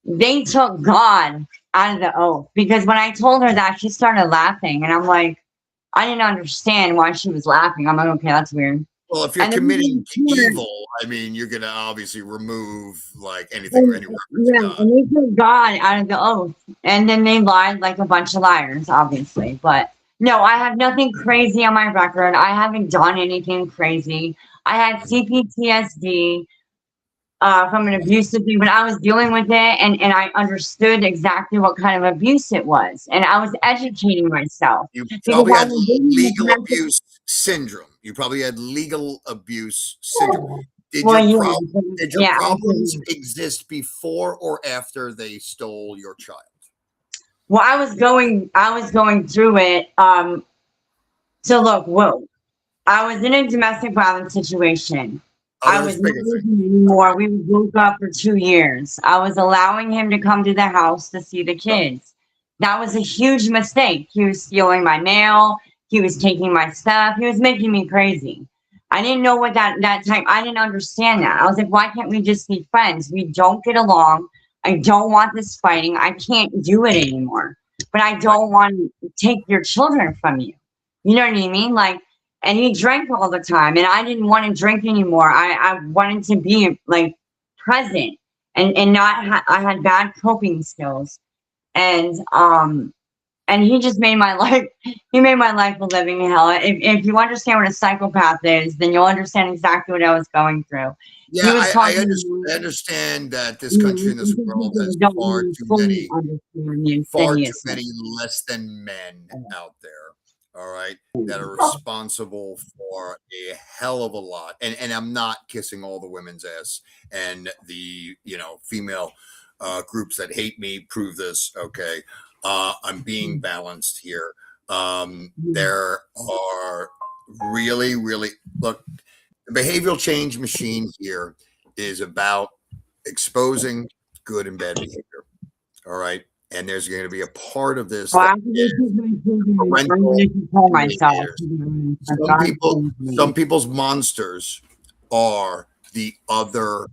They took God out of the oath because when I told her that, she started laughing, and I'm like, I didn't understand why she was laughing. I'm like, okay, that's weird. Well, if you're And then committing they took- evil, I mean, you're going to obviously remove like anything or any reference to yeah, God. and they took God out of the oath, and then they lied like a bunch of liars, obviously. But no, I have nothing crazy on my record. I haven't done anything crazy. I had CPTSD from an abusive thing, but I was dealing with it, and I understood exactly what kind of abuse it was, and I was educating myself. You Because probably I had was dealing with legal mental- abuse syndrome. You probably had legal abuse syndrome. Did Well, your, yeah, did your yeah, problems absolutely. exist before or after they stole your child? Well, I was going through it. So look, whoa, I was in a domestic violence situation. Oh, I there's was not bigger with things. him anymore. We broke up for 2 years. I was allowing him to come to the house to see the kids. That was a huge mistake. He was stealing my mail. He was taking my stuff. He was making me crazy. I didn't know what that time. I didn't understand that. I was like, why can't we just be friends? We don't get along. I don't want this fighting. I can't do it anymore. But I don't want to take your children from you. You know what I mean? Like, and he drank all the time, and I didn't want to drink anymore. I wanted to be like present and not I had bad coping skills, and he just made my life he made my life a living hell. If you understand what a psychopath is, then you'll understand exactly what I was going through. He Yeah, was I talking understand that this you know, country and this world has don't far really too fully many understand the far too insidiousness. many less than men out there, all right, that are responsible for a hell of a lot. And I'm not kissing all the women's ass and the, female groups that hate me prove this. Okay. I'm being balanced here. There are really, really, look, the behavioral change machine here is about exposing good and bad behavior. All right. And there's going to be a part of this Well, that I'm going parental to control myself. indicators. Some people's monsters are the other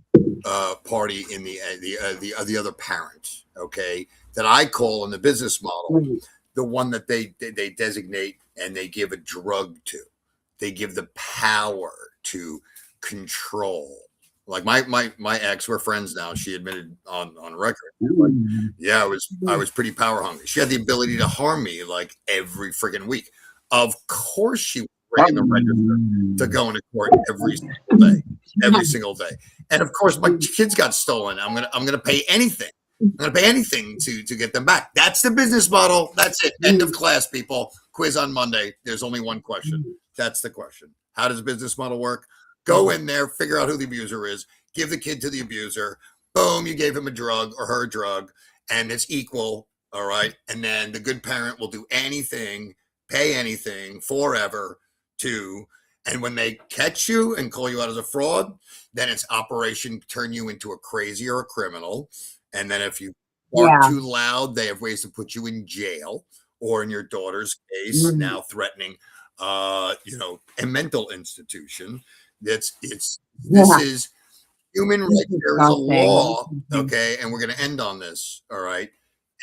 party in the other parent. Okay, that I call in the business model the one that they designate and they give a drug to. They give the power to control. Like my ex, we're friends now. She admitted on record. Like, yeah, I was pretty power hungry. She had the ability to harm me like every freaking week. Of course, she was bringing the register to go into court every single day. And of course, my kids got stolen. I'm gonna pay anything. I'm gonna pay anything to get them back. That's the business model. That's it. End of class, people. Quiz on Monday. There's only one question. That's the question. How does business model work? Go in there, figure out who the abuser is, give the kid to the abuser. Boom, you gave him a drug or her a drug, and it's equal. All right. And then the good parent will do anything, pay anything forever to. And when they catch you and call you out as a fraud, then it's operation turn you into a crazy or a criminal. And then if you bark too loud, they have ways to put you in jail, or in your daughter's case, now threatening a mental institution. This is human rights. There is a law, okay, and we're going to end on this. All right,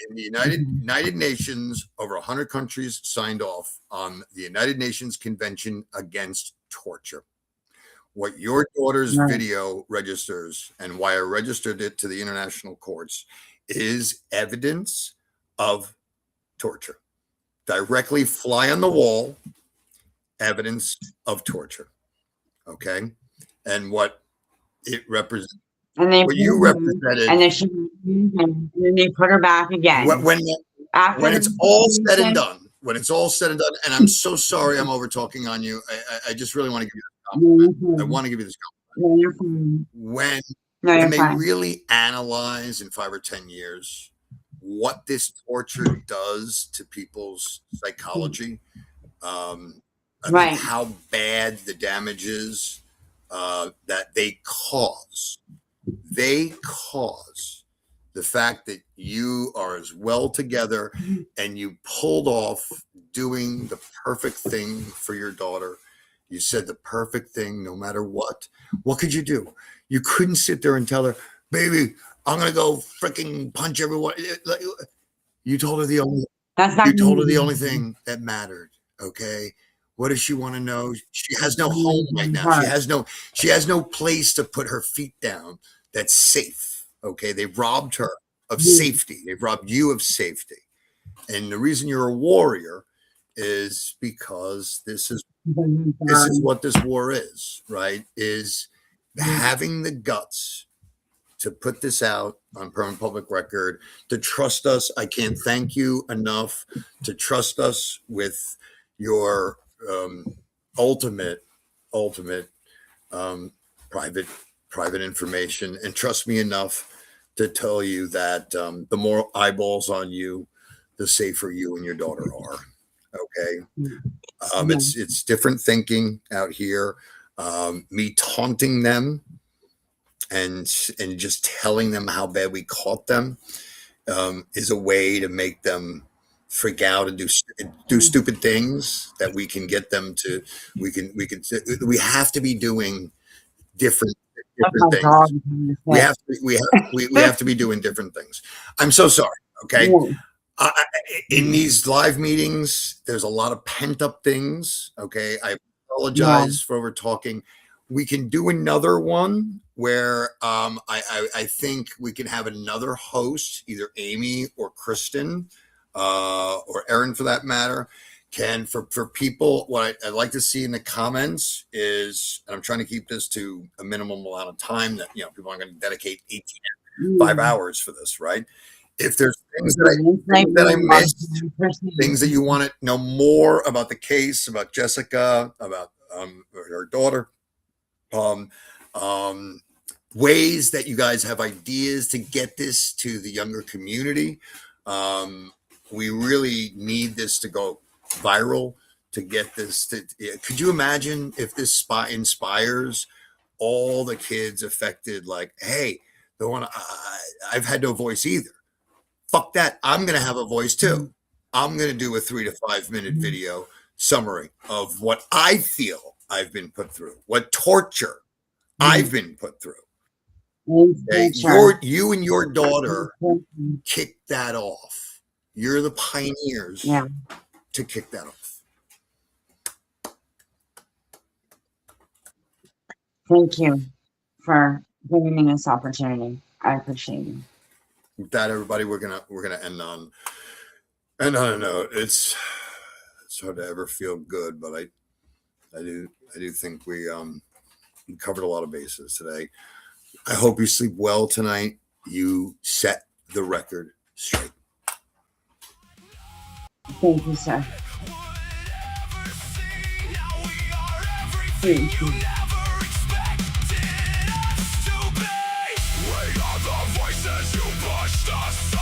in the United Nations, over 100 countries signed off on the United Nations Convention Against Torture, What your daughter's Right. video registers and why I registered it to the international courts is evidence of torture. Directly fly on the wall evidence of torture. Okay. And what it represents, And they what put you her back, represented, and then and then they put her back again. when After it's the all said and investigation, done, when it's all said and done, and I'm so sorry I'm over talking on you. I just really want to give you this no, you're compliment. I fine. want to give you this compliment. No, you're fine. When No, when you're they fine. really analyze in 5 or 10 years what this torture does to people's psychology, I mean, Right. how bad the damage is that they cause. They cause the fact that you are as well together and you pulled off doing the perfect thing for your daughter. You said the perfect thing no matter what. What could you do? You couldn't sit there and tell her, baby, I'm going to go freaking punch everyone. You told her the only That's not you told her gonna the only be thing that mattered. Okay. What does she want to know? She has no easy. home right now. Hard. She has no place to put her feet down that's safe. Okay. They robbed her of Yeah. safety. They've robbed you of safety. And the reason you're a warrior is because this is what this war is, right? Is having the guts to put this out on permanent public record, to trust us. I can't thank you enough to trust us with your ultimate private information, and trust me enough to tell you that the more eyeballs on you, the safer you and your daughter are. Okay. It's different thinking out here. Me taunting them and just telling them how bad we caught them is a way to make them freak out and do stupid things that we can get them to. We have to be doing different That's my things. dog. We have to be doing different things. I'm so sorry. Okay. Yeah. In these live meetings, there's a lot of pent up things. Okay. I apologize for over talking. We can do another one where I think we can have another host, either Amy or Kristen or Erin for that matter. For people, what I'd like to see in the comments is, and I'm trying to keep this to a minimum amount of time that, people aren't going to dedicate 5 hours for this, right? If there's things that I missed, things that you want to know more about the case, about Jessica, about her daughter, ways that you guys have ideas to get this to the younger community. We really need this to go viral to get this to. Could you imagine if this inspires all the kids affected? Like, hey, the one I've had no voice either. Fuck that. I'm going to have a voice too. I'm going to do a 3 to 5 minute video summary of what I feel I've been put through, what torture I've been put through. Okay? You and your daughter kicked that off. You're the pioneers to kick that off. Thank you for giving me this opportunity. I appreciate you. With that, everybody, we're gonna end on a note. It's hard to ever feel good, but I do think we covered a lot of bases today. I hope you sleep well tonight. You set the record straight. Thank you, sir. Thank you. We are the voices you pushed aside.